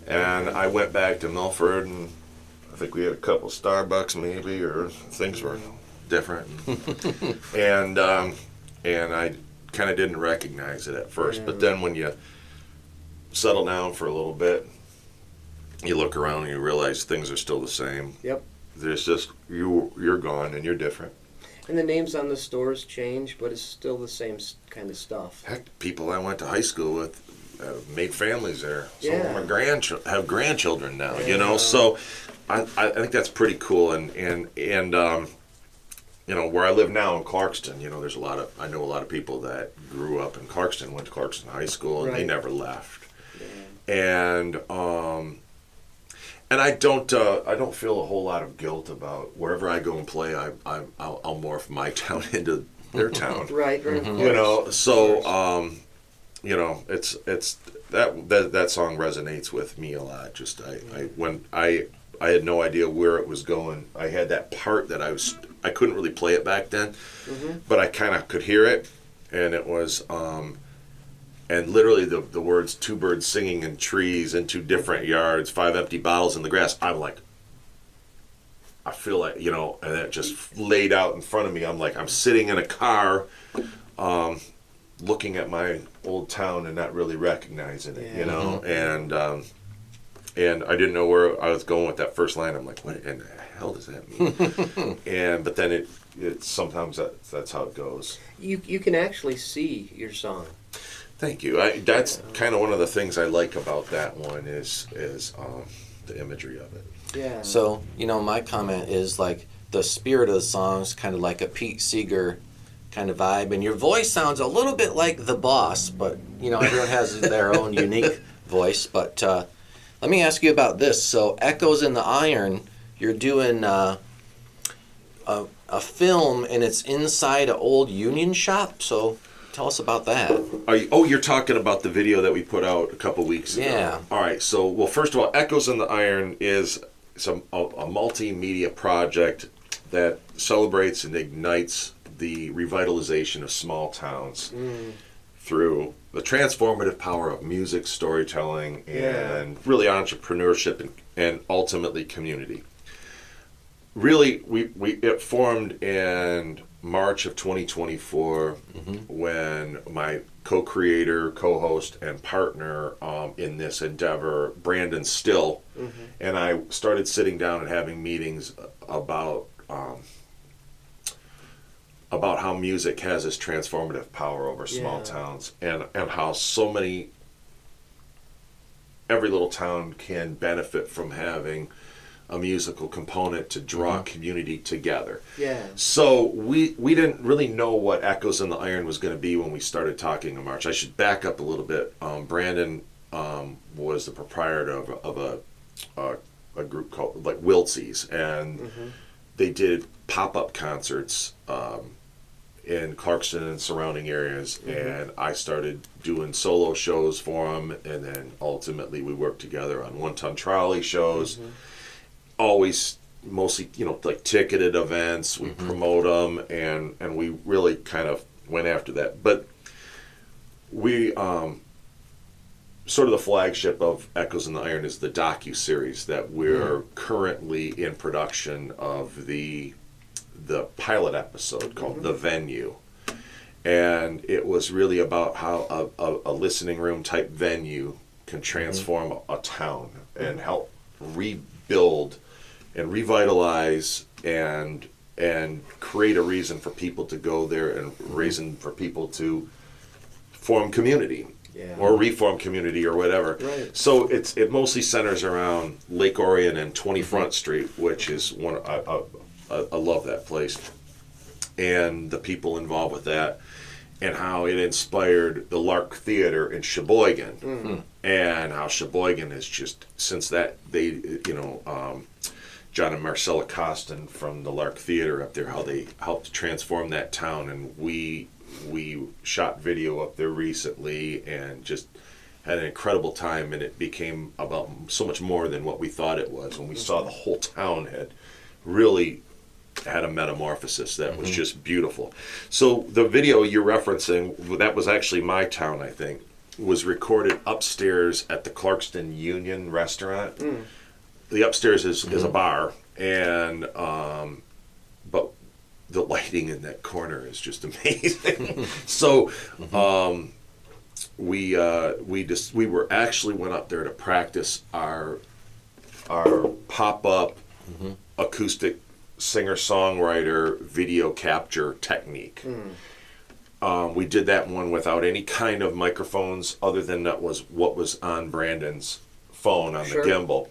and I went back to Milford, and I think we had a couple Starbucks maybe, or things were different. and I kind of didn't recognize it at first, Yeah. but then when you settle down for a little bit, you look around and you realize things are still the same. Yep. There's just you're gone and you're different. And the names on the stores change, but it's still the same kind of stuff. Heck, people I went to high school with made families there. Some of them Yeah. are have grandchildren now. You Yeah. know, so I think that's pretty cool. And you know, where I live now in Clarkston, you know, I know a lot of people that grew up in Clarkston, went to Clarkston High School, and they Right. never left. Yeah. And I don't feel a whole lot of guilt about wherever I go and play. I'll morph my town into their town. Right. Right. Of course. You know, so Of course. you know, it's that song resonates with me a lot. Just when I had no idea where it was going. I had that part that I couldn't really play it back then, but I kind of could hear it, and it was and literally the words "two birds singing in trees in two different yards, five empty bottles in the grass." I'm like, I feel like, you know, and it just laid out in front of me. I'm like, I'm sitting in a car, looking at my old town and not really recognizing it, you know, and I didn't know where I was going with that first line. I'm like, what in the hell does that mean? But then it sometimes that's how it goes. You can actually see your song. Thank you. That's kind of one of the things I like about that one is the imagery of it. Yeah. So, you know, my comment is like the spirit of the song's kind of like a Pete Seeger kind of vibe, and your voice sounds a little bit like The Boss, but, you know, everyone has their own unique voice. But let me ask you about this. So, Echoes in the Iron, you're doing a film, and it's inside an old union shop, so tell us about that. You're talking about the video that we put out a couple weeks ago. Yeah. All right. So, well, first of all, Echoes in the Iron is a multimedia project that celebrates and ignites the revitalization of small towns through the transformative power of music, storytelling, and really entrepreneurship and ultimately community. Really, it formed in March of 2024 when my co-creator, co-host, and partner in this endeavor, Brandon Still, and I started sitting down and having meetings about how music has this transformative power over small towns, and how every little town can benefit from having a musical component to draw community together. Yeah. So we didn't really know what Echoes in the Iron was going to be when we started talking in March. I should back up a little bit. Brandon was the proprietor of a group called like Wiltzies, and they did pop-up concerts in Clarkston and surrounding areas, and I started doing solo shows for them, and then ultimately we worked together on One Ton Trolley shows. Always mostly, you know, like ticketed events. We promote them, and we really kind of went after that. But we sort of the flagship of Echoes in the Iron is the docu-series that we're currently in production of the pilot episode called The Venue. And it was really about how a listening room type venue can transform a town and help rebuild and revitalize and create a reason for people to go there and reason for people to form community or reform community or whatever. Right. So it mostly centers around Lake Orion and 20 Front Street, which is one I love that place, and the people involved with that, and how it inspired the Lark Theater in Sheboygan, and how Sheboygan is just since that they John and Marcella Costin from the Lark Theater up there, how they helped transform that town, and we shot video up there recently and just had an incredible time, and it became about so much more than what we thought it was when we saw the whole town had really had a metamorphosis that was just beautiful. So the video you're referencing, that was actually my town, I think, was recorded upstairs at the Clarkston Union restaurant. The upstairs is a bar, and but the lighting in that corner is just amazing. So we were actually went up there to practice our pop-up acoustic singer-songwriter video capture technique. We did that one without any kind of microphones other than that was what was on Brandon's phone on the gimbal.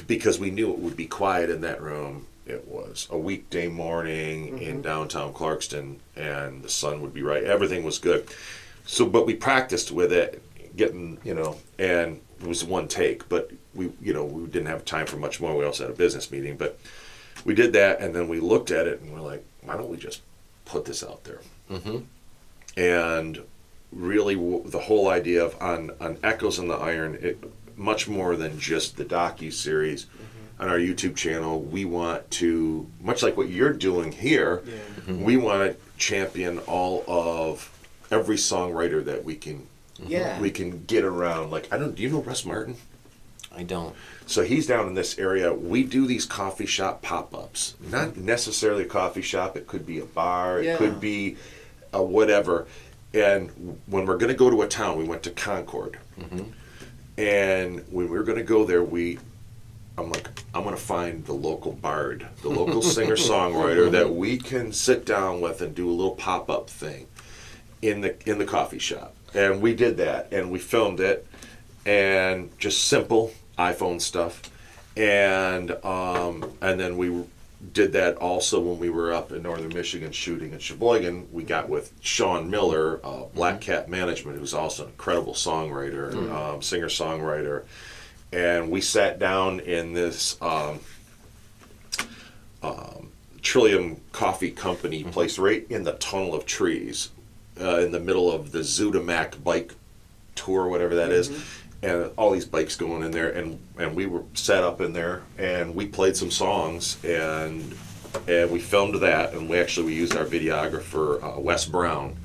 Because we knew it would be quiet in that room. It was a weekday morning in downtown Clarkston, and the sun would be right. Everything was good. So, but we practiced with it, getting, and it was one take, but we didn't have time for much more. We also had a business meeting, but we did that, and then we looked at it, and we're like, why don't we just put this out there? And really, the whole idea of on Echoes in the Iron, it much more than just the docu-series. On our YouTube channel, we want to, much like what you're doing here, we want to champion all of every songwriter that we can get around. Like, do you know Russ Martin? I don't. So he's down in this area. We do these coffee shop pop-ups. Not necessarily a coffee shop. It could be a bar. It could be a whatever. And when we're going to go to a town, we went to Concord. And when we were going to go there, I'm like, I'm going to find the local bard, the local singer-songwriter that we can sit down with and do a little pop-up thing in the coffee shop. And we did that, and we filmed it, and just simple iPhone stuff. And then we did that also when we were up in northern Michigan shooting in Sheboygan. We got with Sean Miller, Black Cat Management, who's also an incredible songwriter, singer-songwriter. And we sat down in this Trillium Coffee Company place right in the tunnel of trees in the middle of the Zudamac bike tour, whatever that is. And all these bikes going in there. And we were set up in there, and we played some songs, and we filmed that. And we used our videographer, Wes Brown,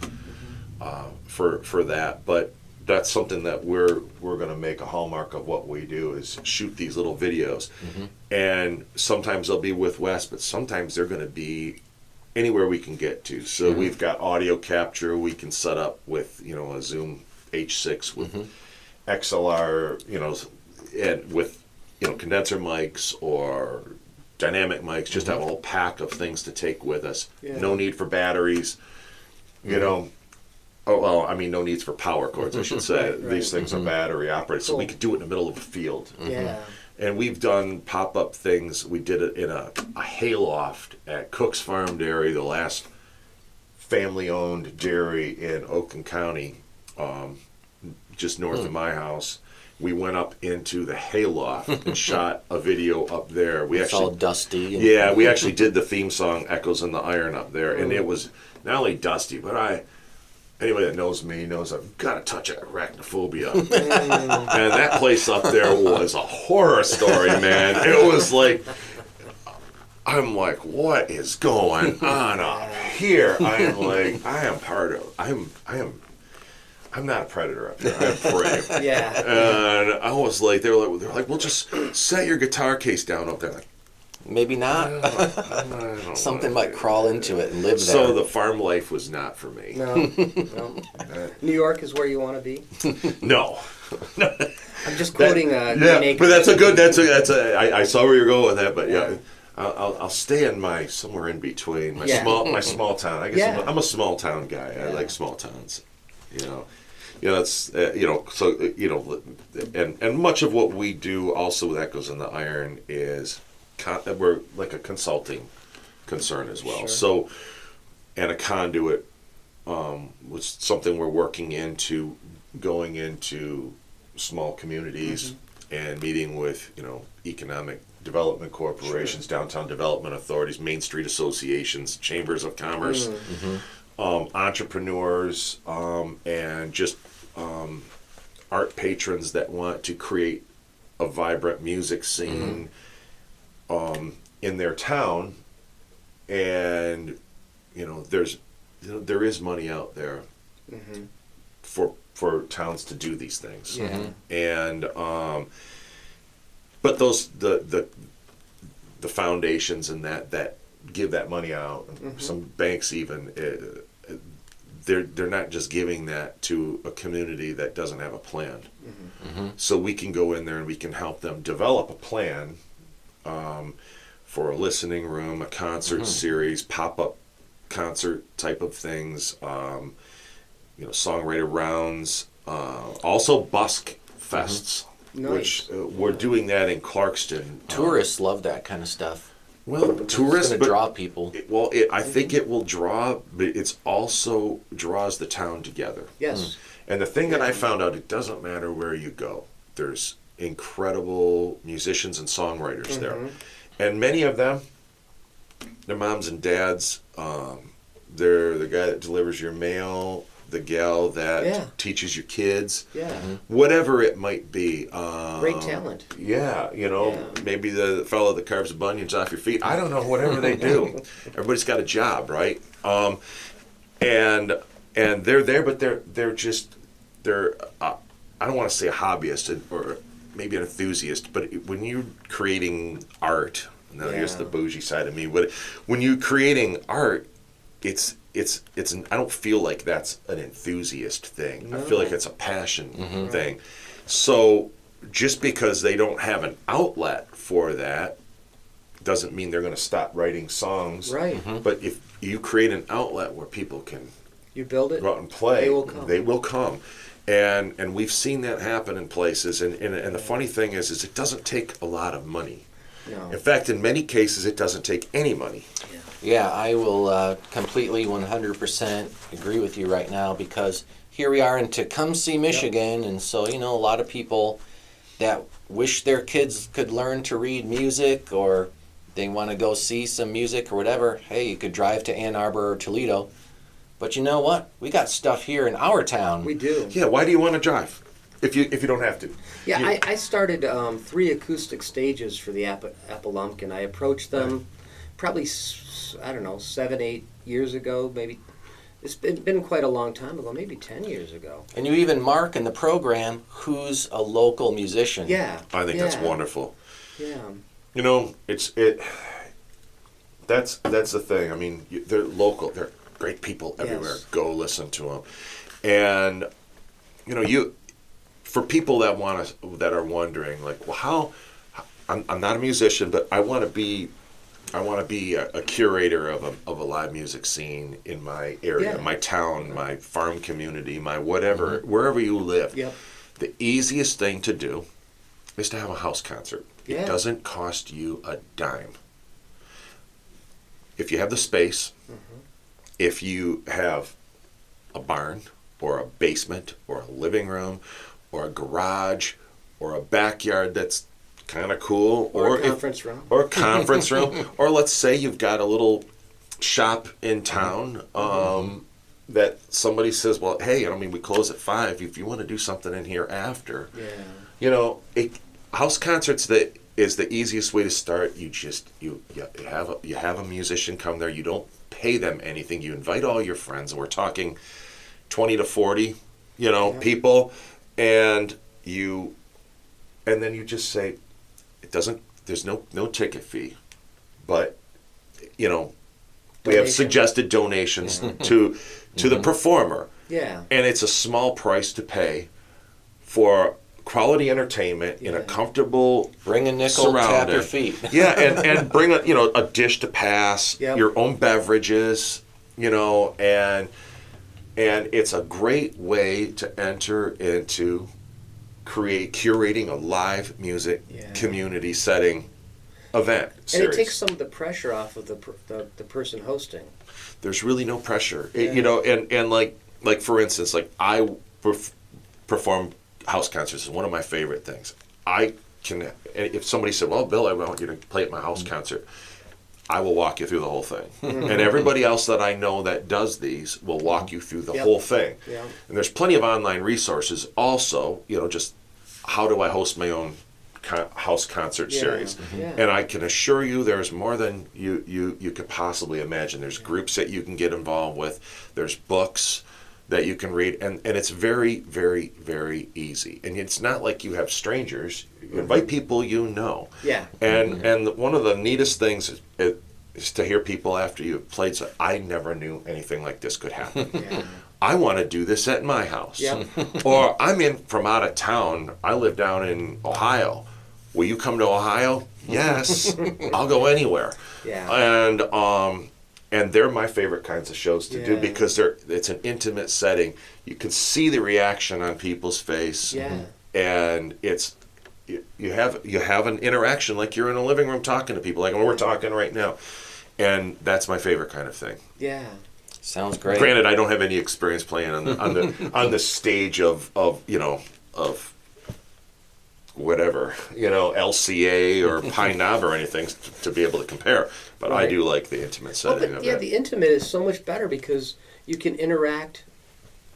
for that. But that's something that we're going to make a hallmark of what we do is shoot these little videos. And sometimes they'll be with Wes, but sometimes they're going to be anywhere we can get to. So we've got audio capture we can set up with, a Zoom H6 with XLR, and with, condenser mics or dynamic mics, just have a whole pack of things to take with us. No need for batteries, no needs for power cords, I should say. These things are battery operated, so we could do it in the middle of a field. And we've done pop-up things. We did it in a hayloft at Cook's Farm Dairy, the last family-owned dairy in Oakland County, just north of my house. We went up into the hayloft and shot a video up there. It's all dusty. We actually did the theme song "Echoes in the Iron" up there, and it was not only dusty, but anybody that knows me knows I've got a touch of arachnophobia. And that place up there was a horror story, man. It was like, I'm like, what is going on up here? I'm not a predator up there. I'm prey. And I was like, they're like, well, just set your guitar case down up there. Like, maybe not. I don't Something might crawl into it and live there. So the farm life was not for me. No. New York is where you want to be. No. I'm just quoting. But that's a good. I saw where you're going with that, but I'll stay in somewhere in between my small town. I guess I'm a small town guy. I like small towns. It's and much of what we do also with Echoes in the Iron is we're like a consulting concern as well. So, and a conduit was something we're working into, going into small communities and meeting with economic development corporations, downtown development authorities, Main Street associations, chambers of commerce, entrepreneurs, and just art patrons that want to create a vibrant music scene. in their town, and there is money out there for towns to do these things. Yeah. And but those the foundations and that give that money out, some banks even, they're not just giving that to a community that doesn't have a plan. So we can go in there and we can help them develop a plan for a listening room, a concert series, pop-up concert type of things, songwriter rounds, also busk fests, Nice. which we're doing that in Clarkston. Tourists love that kind of stuff. Well, tourists, It's going but to draw people. I think it will draw, but it's also draws the town together. Yes. And the thing that I found out, it doesn't matter where you go. There's incredible musicians and songwriters there. And many of them, their moms and dads, they're the guy that delivers your mail, the gal that teaches your kids, whatever it might be. Great talent. Yeah, maybe the fellow that carves the bunions off your feet. I don't know, whatever they do. Everybody's got a job, right? And they're there, but they're I don't want to say a hobbyist or maybe an enthusiast, but when you're creating art, now here's the bougie side of me, but when you're creating art, it's I don't feel like that's an enthusiast thing. No. I feel like it's a passion thing. So just because they don't have an outlet for that doesn't mean they're going to stop writing songs. Right. But if you create an outlet where people can build it, go out and play, they will come. And we've seen that happen in places. And the funny thing is it doesn't take a lot of money. No. In fact, in many cases, it doesn't take any money. Yeah, I will completely 100% agree with you right now, because here we are in Tecumseh, Michigan, and so, a lot of people that wish their kids could learn to read music, or they want to go see some music or whatever. Hey, you could drive to Ann Arbor or Toledo. But you know what? We got stuff here in our town. We do. Yeah, why do you want to drive if you don't have to? Yeah, I started 3 acoustic stages for the Appalumpkin. I approached them probably, 7, 8 years ago, maybe. It's been quite a long time ago, maybe 10 years ago. And you even mark in the program who's a local musician. Yeah. I think that's wonderful. Yeah. That's the thing. I mean, they're local. They're great people everywhere. Yes. Go listen to them. And for people that are wondering, like, well, how I'm not a musician, but I want to be a curator of a live music scene in my area, my town, my farm community, my whatever, wherever you live. Yep. The easiest thing to do is to have a house concert. Yeah. It doesn't cost you a dime. If you have the space, if you have a barn or a basement or a living room or a garage or a backyard that's kind of cool, or a conference room, or let's say you've got a little shop in town that somebody says, well, hey, we close at 5. If you want to do something in here after, house concerts that is the easiest way to start. You have a musician come there. You don't pay them anything. You invite all your friends, and we're talking 20 to 40, people, and then you just say, there's no ticket fee, but we have suggested donations to the performer. Yeah. And it's a small price to pay for quality entertainment in a comfortable bring a nickel, tap your feet. and bring a dish to pass, Yep. your own beverages, and it's a great way to enter into curating a live music community setting event series. And it takes some of the pressure off of the person hosting. There's really no pressure. And like for instance, like I perform house concerts. Is one of my favorite things. I can, if somebody said, well, Bill, I want you to play at my house concert, I will walk you through the whole thing. And everybody else that I know that does these will walk you through the whole thing. Yeah. And there's plenty of online resources also, just how do I host my own house concert Yeah. series. Yeah. And I can assure you there's more than you could possibly imagine. There's groups that you can get involved with. There's books that you can read. And it's very, very, very easy. And it's not like you have strangers. You invite people you know. Yeah. And one of the neatest things is to hear people after you've played say, I never knew anything like this could happen. Yeah. I want to do this at my house. Yep. Or I'm in from out of town. I live down in Ohio. Will you come to Ohio? Yes. I'll go anywhere. Yeah. And they're my favorite kinds of shows to do Yeah. because it's an intimate setting. You can see the reaction on people's face. Yeah. And it's you have an interaction like you're in a living room talking to people like we're talking right now. And that's my favorite kind of thing. Yeah. Sounds great. Granted, I don't have any experience playing on the stage of whatever, LCA or Pine Knob or anything to be able to compare. But Right. I do like the intimate Well, setting but of yeah, it. the intimate is so much better because you can interact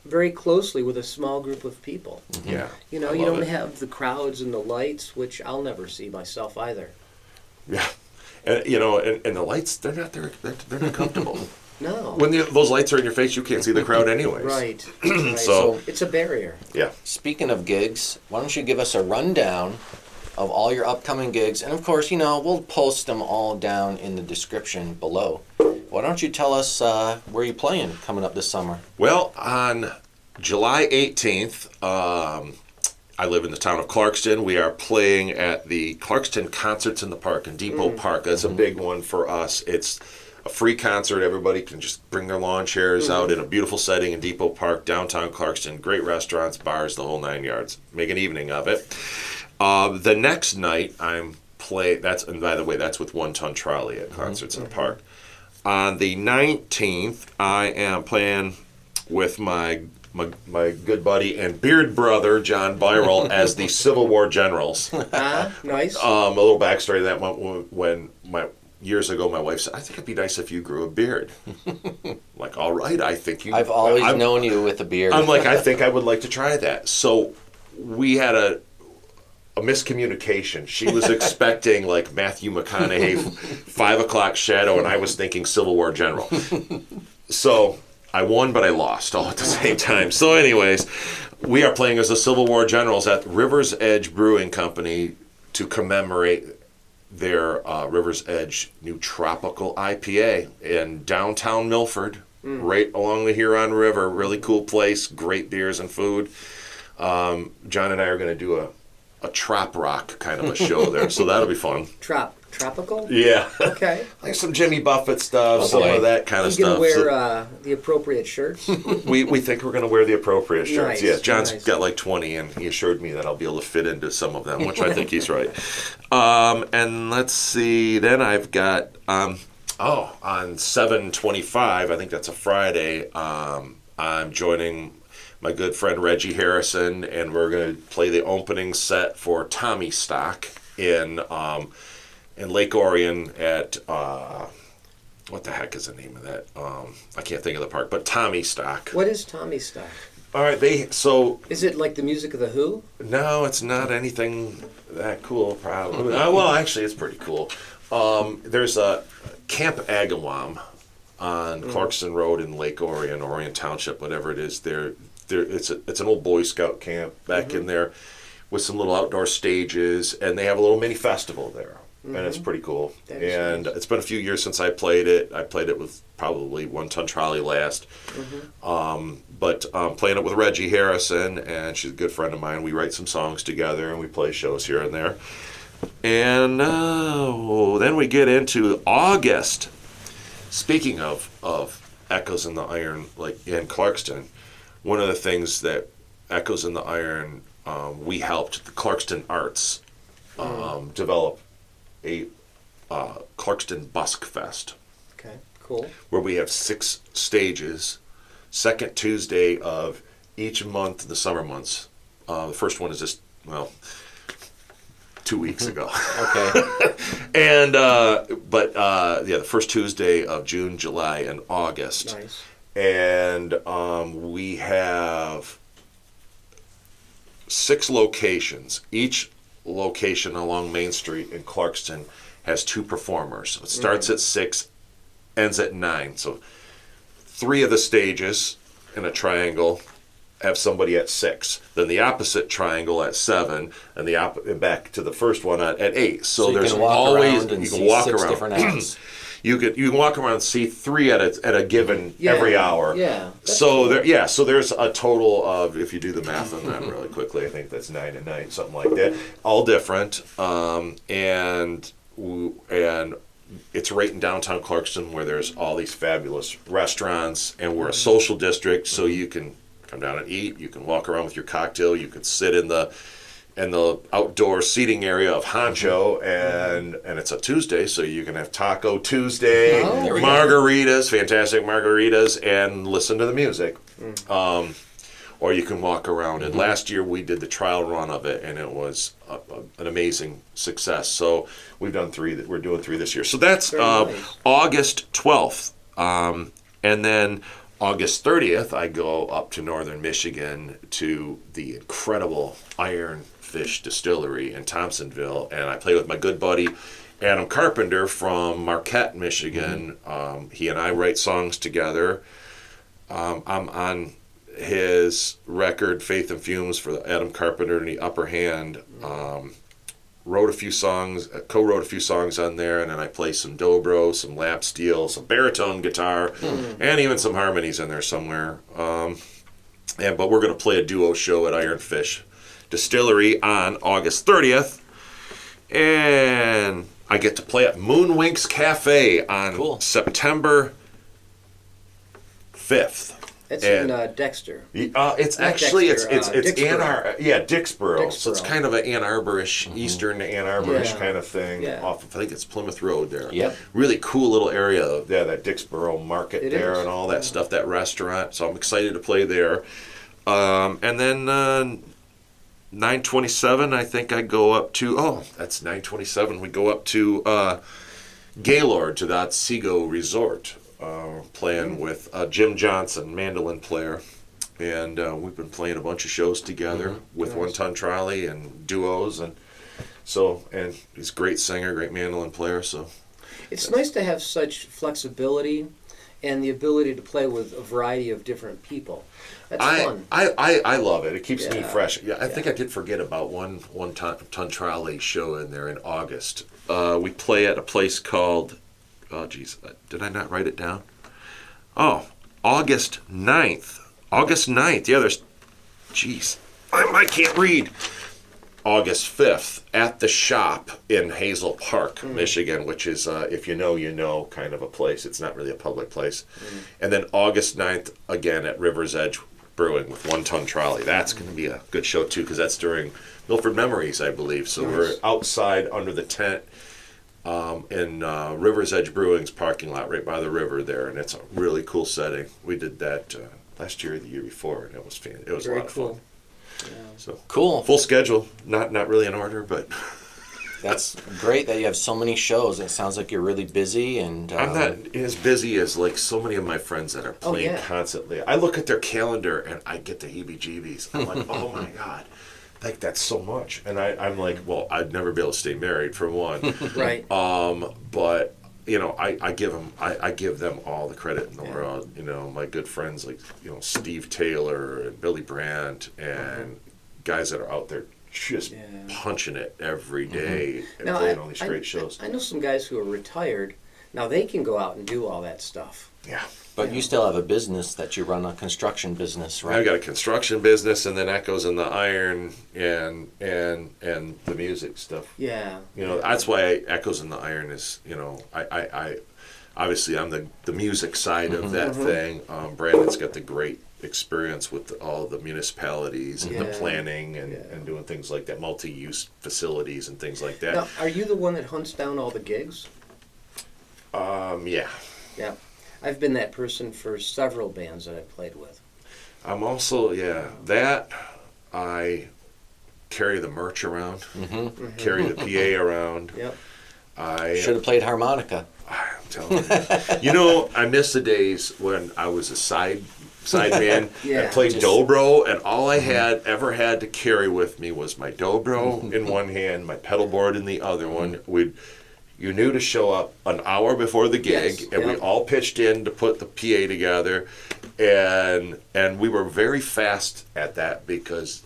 very closely with a small group of people. Yeah, You know, I you love don't it. have the crowds and the lights, which I'll never see myself either. Yeah, and and the lights they're not comfortable. No. When those lights are in your face, you can't see the crowd anyways. Right. Right. So- It's a barrier. Yeah. Speaking of gigs, why don't you give us a rundown of all your upcoming gigs? And of course, we'll post them all down in the description below. Why don't you tell us where you're playing coming up this summer? Well, on July 18th, I live in the town of Clarkston. We are playing at the Clarkston Concerts in the Park in Depot Park. That's a big one for us. It's a free concert. Everybody can just bring their lawn chairs out in a beautiful setting in Depot Park, downtown Clarkston. Great restaurants, bars, the whole 9 yards. Make an evening of it. The next night, I'm playing. And by the way, that's with One Ton Trolley at Concerts in the Park. On the 19th, I am playing with my good buddy and beard brother, John Byrell, as the Civil War Generals. Nice. A little backstory to that when years ago my wife said, I think it'd be nice if you grew a beard. I'm like, all right, I think you... I've always known you with a beard. I'm like, I think I would like to try that. So we had a miscommunication. She was expecting like Matthew McConaughey 5 o'clock shadow, and I was thinking Civil War General. So I won, but I lost all at the same time. So anyways, we are playing as the Civil War Generals at River's Edge Brewing Company to commemorate their River's Edge new tropical IPA in downtown Milford, right along the Huron River. Really cool place, great beers and food. John and I are going to do a trop rock kind of a show there, so that'll be fun. Tropical? Yeah. Okay. Like some Jimmy Buffett stuff, Oh, some boy. of that kind of You stuff. gonna So wear the appropriate shirts? we think we're going to wear the appropriate shirts. Nice, Yeah, John's nice. got like 20, and he assured me that I'll be able to fit into some of them, which I think he's right. And let's see, then I've got, on 7/25, I think that's a Friday, I'm joining my good friend Reggie Harrison, and we're going to play the opening set for Tommy Stock in Lake Orion at what the heck is the name of that? I can't think of the park, but Tommy Stock. What is Tommy Stock? All right, Is it like the music of the Who? no, it's not anything that cool. Probably. Well, actually, it's pretty cool. There's a Camp Agawam on Clarkston Road in Lake Orion, Orion Township, whatever it is. It's an old Boy Scout camp back in there with some little outdoor stages, and they have a little mini festival there, and it's pretty cool. That is And nice. it's been a few years since I played it. I played it with probably One Ton Trolley last, but playing it with Reggie Harrison, and she's a good friend of mine. We write some songs together, and we play shows here and there. And then we get into August. Speaking of Echoes in the Iron, like in Clarkston, one of the things that Echoes in the Iron, we helped the Clarkston Arts develop a Clarkston Busk Fest, Okay, cool. where we have 6 stages, second Tuesday of each month, the summer months. The first one is just, 2 weeks ago. Okay. And the first Tuesday of June, July, and August. Nice. And we have 6 locations. Each location along Main Street in Clarkston has 2 performers. So it starts at 6, ends at 9. So 3 of the stages in a triangle have somebody at 6. Then the opposite triangle at 7, and and back to the first one at 8. So you there's can walk always around and you can see walk 6 around. different acts. You can walk around and see 3 at a given every hour. Yeah. That's So cool. so there's a total of, if you do the math on that really quickly, I think that's 9 and 9, something like that. All different, and it's right in downtown Clarkston where there's all these fabulous restaurants, and we're a social district, so you can come down and eat. You can walk around with your cocktail. You can sit in the outdoor seating area of Honcho, and it's a Tuesday, so you can have Taco Tuesday, There we go. margaritas, fantastic margaritas, and listen to the music. Or you can walk around. And last year we did the trial run of it, and it was an amazing success. So we've done 3. We're doing 3 this year. So that's Very nice. August 12th, and then August 30th, I go up to northern Michigan to the incredible Iron Fish Distillery in Thompsonville, and I play with my good buddy Adam Carpenter from Marquette, Michigan. He and I write songs together. I'm on his record Faith and Fumes for Adam Carpenter and the Upper Hand. Wrote a few songs, co-wrote a few songs on there, and then I play some dobro, some lap steel, some baritone guitar, and even some harmonies in there somewhere. But we're going to play a duo show at Iron Fish Distillery on August 30th, and I get to play at Moonwinks Cafe on September 5th. It's And- in Dexter. It's Not actually Dexter, it's Dixboro. Dixboro. So it's Dixboro. kind of an Ann Arborish, Eastern Ann Arborish Yeah. kind of thing. Yeah. Off of, I think it's Plymouth Road there. Yep. Really cool little area. Yeah, that Dixboro market It there is. and all that stuff. That restaurant. So I'm excited to play there. And then 9/27, I think I go up to. Oh, that's 9/27. We go up to Gaylord to that Seago Resort. Playing with Jim Johnson, mandolin player, and we've been playing a bunch of shows together with One Ton Trolley and duos, and he's a great singer, great mandolin player. So It's nice to have such flexibility and the ability to play with a variety of different people. That's fun. I love it. It keeps me Yeah. fresh. Yeah, I think I did forget about one ton Trolley show in there in August. We play at a place called. Oh, geez, did I not write it down? Oh, August 9th. August 9th. Yeah, I can't read. August 5th at the Shop in Hazel Park, Michigan, which is, if you know, kind of a place. It's not really a public place. And then August 9th, again, at River's Edge Brewing with One Ton Trolley. That's going to be a good show, too, because that's during Milford Memories, I believe. So we're outside under the tent in River's Edge Brewing's parking lot right by the river there, and it's a really cool setting. We did that last year or the year before, and it was It was Very a lot of cool. fun. So Cool. full schedule, not really in order, but That's great that you have so many shows. It sounds like you're really busy, and I'm not as busy as like so many of my friends that are playing yeah. constantly. I look at their calendar and I get the heebie-jeebies. I'm like, oh my god, like that's so much. And I'm like, well, I'd never be able to stay married for one. Right. But I give them all the credit in the world. My good friends like Steve Taylor and Billy Brandt and guys that are out there just punching it every day and Now, playing all these great shows. I know some guys who are retired. Now they can go out and do all that stuff. Yeah. but you still have a business that you run, a construction business, right? I've got a construction business, and then that goes in the iron and the music stuff. Yeah. That's why Echoes in the Iron is, I obviously I'm the music side of that thing. Brandon's got the great experience with all the municipalities and the Yeah. planning and doing things like that, multi-use facilities and things like that. Now, are you the one that hunts down all the gigs? Yeah. Yeah. I've been that person for several bands that I've played with. I'm also, that I carry the merch around, carry the PA around. Yep. I Should have played harmonica. I'm telling you. I miss the days when I was a side sideman. Yeah. I played Just- dobro, and all I ever had to carry with me was my dobro in one hand, my pedal board in the other one. You knew to show up an hour before the gig, Yes, and we yep. all pitched in to put the PA together, and we were very fast at that because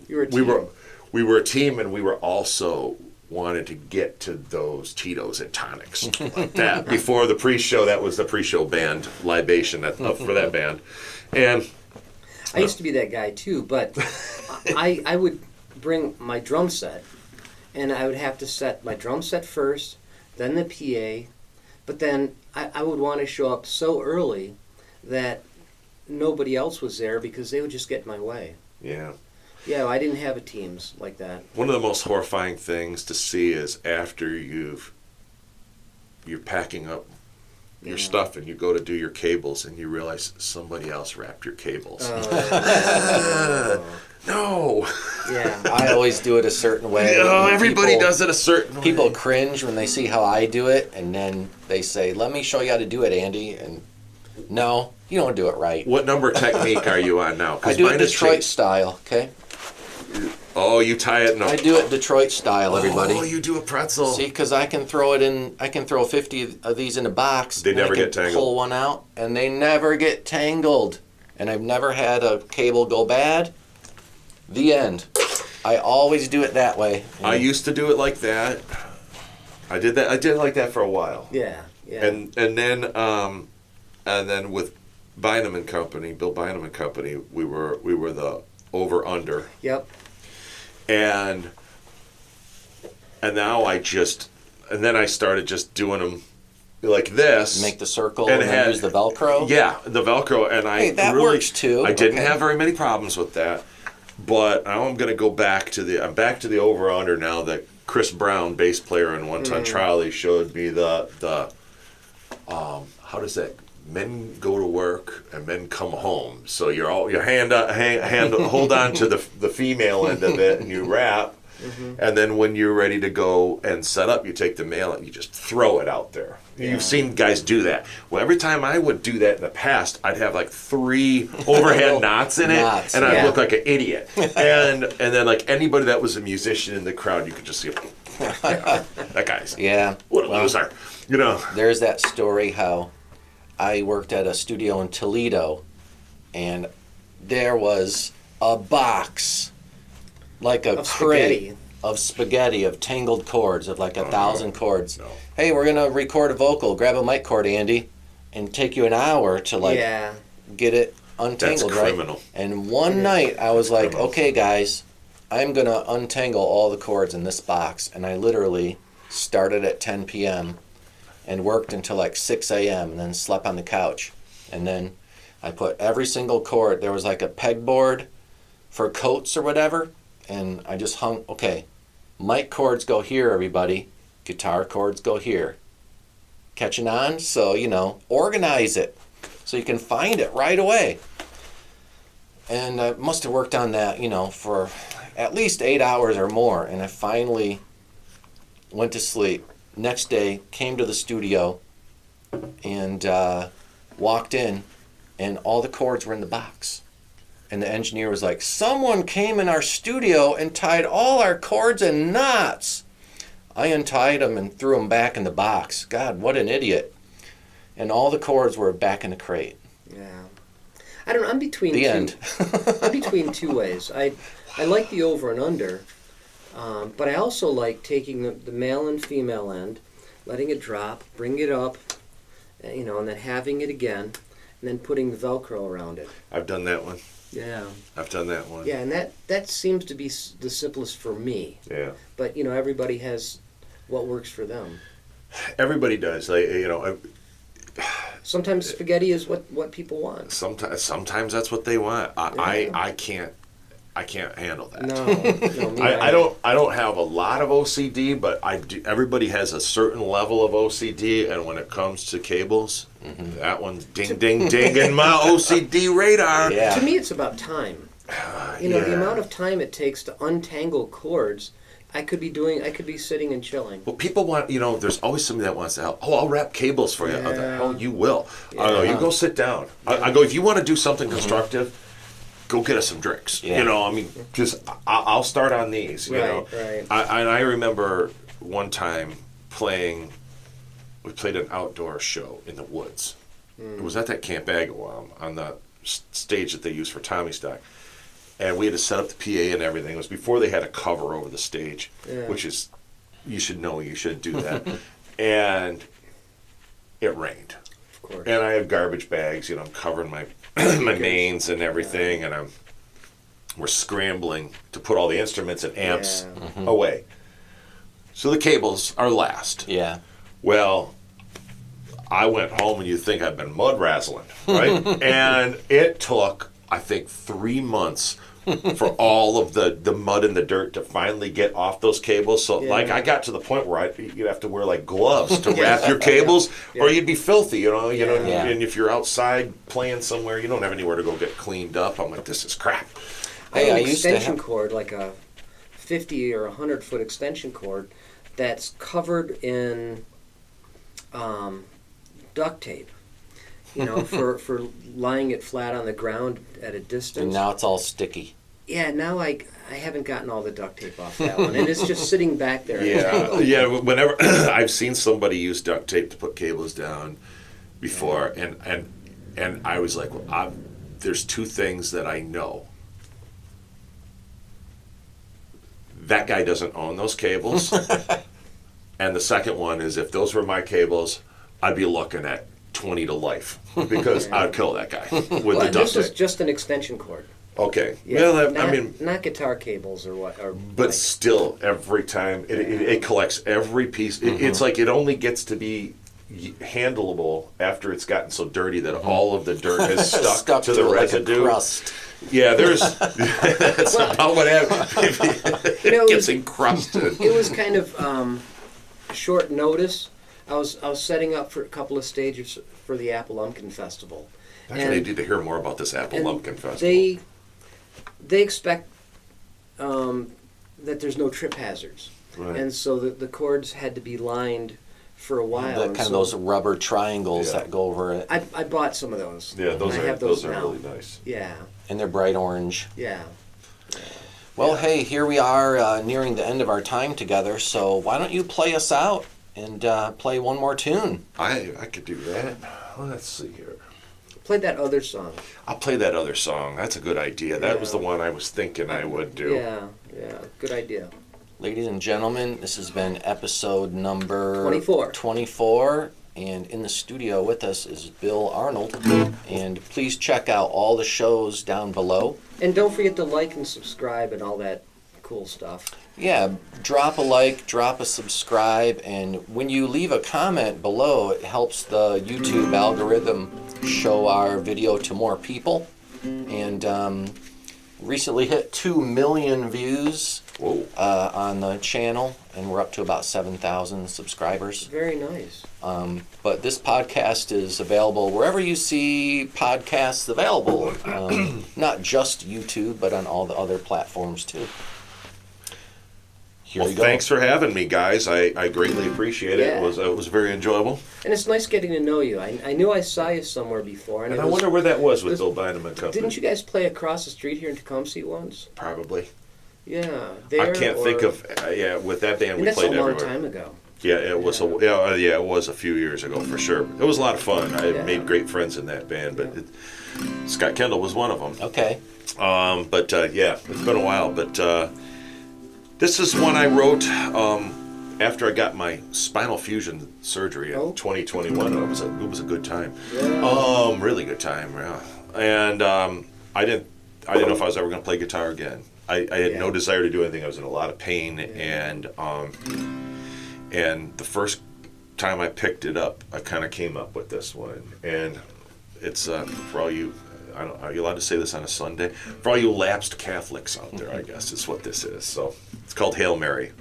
You were a we team. were a team, and we were also wanted to get to those Tito's and tonics like that before the pre-show. That was the pre-show band libation for that band, and I used to be that guy too, but I would bring my drum set, and I would have to set my drum set first, then the PA, but then I would want to show up so early that nobody else was there because they would just get in my way. yeah. Yeah, I didn't have a teams like that. One of the most horrifying things to see is after you're packing up your Yeah. stuff and you go to do your cables and you realize somebody else wrapped your cables. No. Yeah. I always do it a certain way. No, and everybody people- does it a certain way. People cringe when they see how I do it, and then they say, "Let me show you how to do it, Andy." And no, you don't do it right. What number technique are you on now? 'Cause I do it mine has Detroit changed. style. Okay, Oh, you tie it. No. I do it Detroit style. Everybody. Oh, you do a pretzel. See, because I can throw it in. I can throw 50 of these in a box. They and I never can get tangled. Pull one out, and they never get tangled. And I've never had a cable go bad. The end. I always do it that way. I used to do it like that. I did that. I did it like that for a while. Yeah. Yeah. And then with Bynum and Company, Bill Bynum and Company, we were the over under, Yep. and now and then I started just doing them like this. Make the circle And and, then had- use the Velcro. Yeah, the Velcro, and Hey, that really, works too. I didn't Okay. have very many problems with that, but now I'm going to go back to I'm back to the over under now that Chris Brown, bass player in One Ton Trolley, showed me the how does that? Men go to work and men come home. So your hand hold on to the female end of it and you wrap. And then when you're ready to go and set up, you take the male and you just throw it out there. You've seen guys do that. Well, every time I would do that in the past, I'd have like 3 overhand knots in it, Knots, and I'd yeah. look like an idiot. And then like anybody that was a musician in the crowd, you could just see that guy's Yeah. what a Well, loser, you know. There's that story how I worked at a studio in Toledo, and there was a box, like a Of crate spaghetti. of spaghetti of tangled cords of like 1,000 cords. No. Hey, we're gonna record a vocal. Grab a mic cord, Andy, and take you an hour to like Yeah. get it untangled, right? criminal. And one night I was like, Criminal. okay, guys, I'm gonna untangle all the cords in this box, and I literally started at 10 p.m. and worked until like 6 a.m. and then slept on the couch, and then I put every single cord. There was like a pegboard for coats or whatever, and I just hung. Okay, mic cords go here, everybody. Guitar cords go here. Catching on? So, organize it so you can find it right away. And I must have worked on that, for at least 8 hours or more. And I finally went to sleep. Next day, came to the studio and walked in, and all the cords were in the box. And the engineer was like, someone came in our studio and tied all our cords in knots. I untied them and threw them back in the box. God, what an idiot. And all the cords were back in the crate. Yeah. I don't know. I'm between The two. end. I'm between two ways. I like the over and under, but I also like taking the male and female end, letting it drop, bring it up, and then having it again, and then putting the Velcro around it. I've done that one. Yeah. I've done that one. Yeah, and that seems to be the simplest for me. Yeah. But everybody has what works for them. Everybody does. Sometimes spaghetti is what people want. Sometimes that's what they want. I can't handle that. No, me I either. don't have a lot of OCD, but I do. Everybody has a certain level of OCD, and when it comes to cables, that one's ding ding ding in my OCD radar. Yeah. To me, it's about time. The Yeah. amount of time it takes to untangle cords I could be sitting and chilling. Well, people want, there's always somebody that wants to help. Oh, I'll wrap cables for you. Oh, the hell you will. I don't know, you go sit down. I go, if you want to do something constructive, go get us some drinks. Yeah. Just, I'll start on these, Right. I remember one time we played an outdoor show in the woods. It was at that Camp Agawam on the stage that they use for Tommy Stock. And we had to set up the PA and everything. It was before they had a cover over the stage, which is, you should know you shouldn't do that. And it rained. Of course. And I have garbage bags, I'm covering my my mains and everything, and we're scrambling to put all the instruments and amps away. So the cables are last. Yeah. Well, I went home and you think I've been mud wrestling, right? And it took, I think, 3 months for all of the mud and the dirt to finally get off those cables. So, I got to the point where you'd have to wear, gloves to wrap your cables, or you'd be filthy, And if you're outside playing somewhere, you don't have anywhere to go get cleaned up. I'm like, this is crap. Hey, I an used to extension have... cord, like a 50 or 100-foot extension cord that's covered in duct tape, for lying it flat on the ground at a distance. And now it's all sticky. Yeah, now I haven't gotten all the duct tape off that one, and it's just sitting back there. Yeah. Whenever I've seen somebody use duct tape to put cables down before, and I was like, well, there's two things that I know. That guy doesn't own those cables, and the second one is, if those were my cables, I'd be looking at 20 to life, because I'd kill that guy with the duct This tape. is just an extension cord. Okay. Yeah, Well, not guitar cables or what. But still, every time it collects every piece. It's like it only gets to be handleable after it's gotten so dirty that all of the dirt has stuck to the residue. Crust. Yeah, that's about what happens. It gets encrusted. It was kind of short notice. I was setting up for a couple of stages for the Apple Lumpkin Festival. Actually, I need to hear more about this Apple Lumpkin Festival. They expect that there's no trip hazards, Right. and so the cords had to be lined for a while. Kind of those rubber triangles that go over it. I bought some of those. Yeah, those I are have those are now. really nice. Yeah, And they're bright orange. yeah. Well, hey, here we are nearing the end of our time together, so why don't you play us out and play one more tune? I could do that. Let's see here. Played that other song. I'll play that other song. That's a good idea. That was the one I was thinking I would do. Yeah, good idea. Ladies and gentlemen, this has been episode number 24. And in the studio with us is Bill Arnold. And please check out all the shows down below. And don't forget to like and subscribe and all that cool stuff. Yeah, drop a like, drop a subscribe, and when you leave a comment below, it helps the YouTube algorithm show our video to more people. And recently hit 2 million views on the channel, and we're up to about 7,000 subscribers. Very nice. But this podcast is available wherever you see podcasts available, not just YouTube, but on all the other platforms too. Here Well, you go. thanks for having me, guys. I greatly appreciate it. Yeah. It was very enjoyable. And it's nice getting to know you. I knew I saw you somewhere before. And it I was- wonder where that was with Bill Bynum and Company. Didn't you guys play across the street here in Tecumseh once? Probably. Yeah. There, I can't think of. With that band, And we that's a played long everywhere. time ago. Yeah, it was it was a few years ago for sure. It was a lot of fun. I made great friends in that band, but Scott Kendall was one of them. Okay. But it's been a while. But this is one I wrote after I got my spinal fusion surgery in 2021. It was a good time. Yeah. Really good time. Yeah. And I didn't know if I was ever going to play guitar again. I had no desire to do anything. I was in a lot of pain, and the first time I picked it up, I kind of came up with this one, and it's for all you. Are you allowed to say this on a Sunday? For all you lapsed Catholics out there, I guess is what this is. So it's called Hail Mary.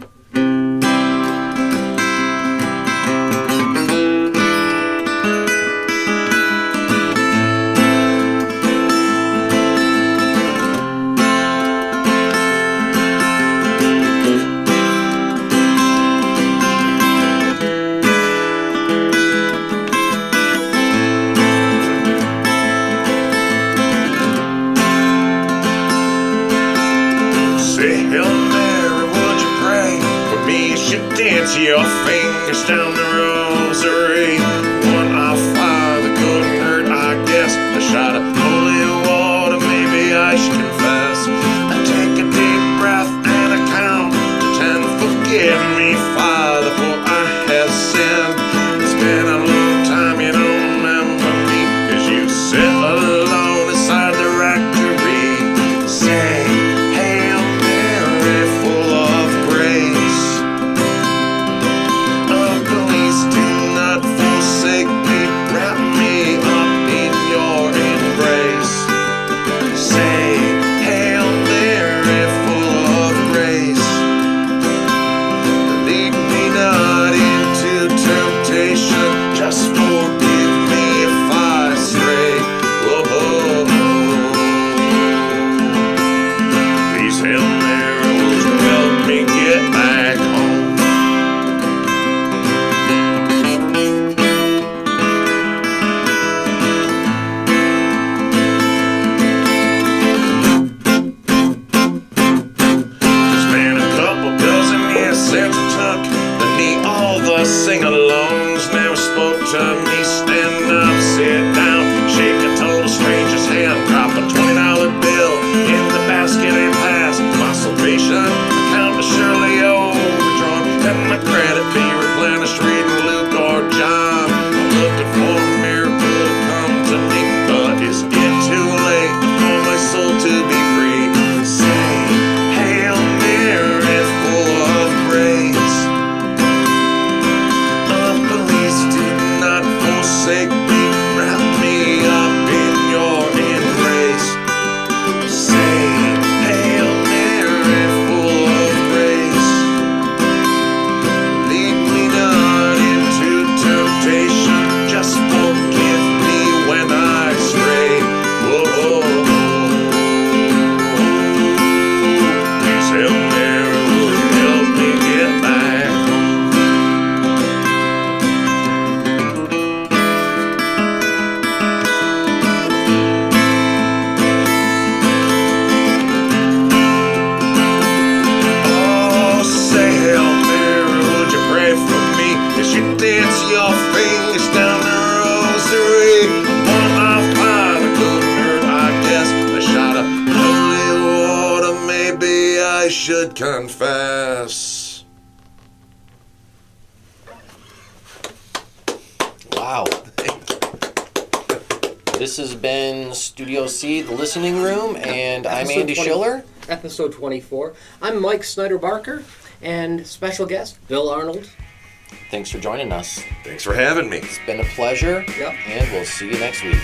your fingers down the rosary. One off five, it couldn't hurt, I guess. A shot of holy water, maybe I should confess. I take a deep breath and I count to 10. Forgive me, Father, for I have sinned. It's been a long time, you don't remember me, 'cause you sit alone inside the rectory. Say, Hail Mary, full of grace. Oh, please do not forsake me. Wrap me up in your embrace. Say, Hail Mary, full of grace. Lead me not into temptation. Just forgive me if I stray. Whoa. Please, Hail Mary, would you help me get back home? It's been a couple dozen years since I took the knee. All the sing-alongs never spoke to me. Stand up, sit down, shake a total stranger's hand, drop a $20 bill in the basket and pass. My salvation account is surely overdrawn. Can my credit be replenished? Reading Luke or John. I'm looking for a miracle to come to me, but is it too late for my soul to be free? Say, Hail Mary, full of grace. Oh, please do not forsake me. Wrap me up in your embrace. Say, Hail Mary, full of grace. Lead me not into temptation. Just forgive me when I stray. Whoa. Please, Hail Mary, will you help me get back home? Oh, say, Hail Mary, would you pray for me as you dance your fingers down the rosary? One off five, it couldn't hurt, I guess. A shot of holy water, maybe I should confess. Wow. This has been Studio C, the listening room, and I'm Episode Andy 20 Schiller. Episode 24. I'm Mike Snyder-Barker, and special guest, Bill Arnold. Thanks for joining us. Thanks for having me. It's been a pleasure, Yep. and we'll see you next week.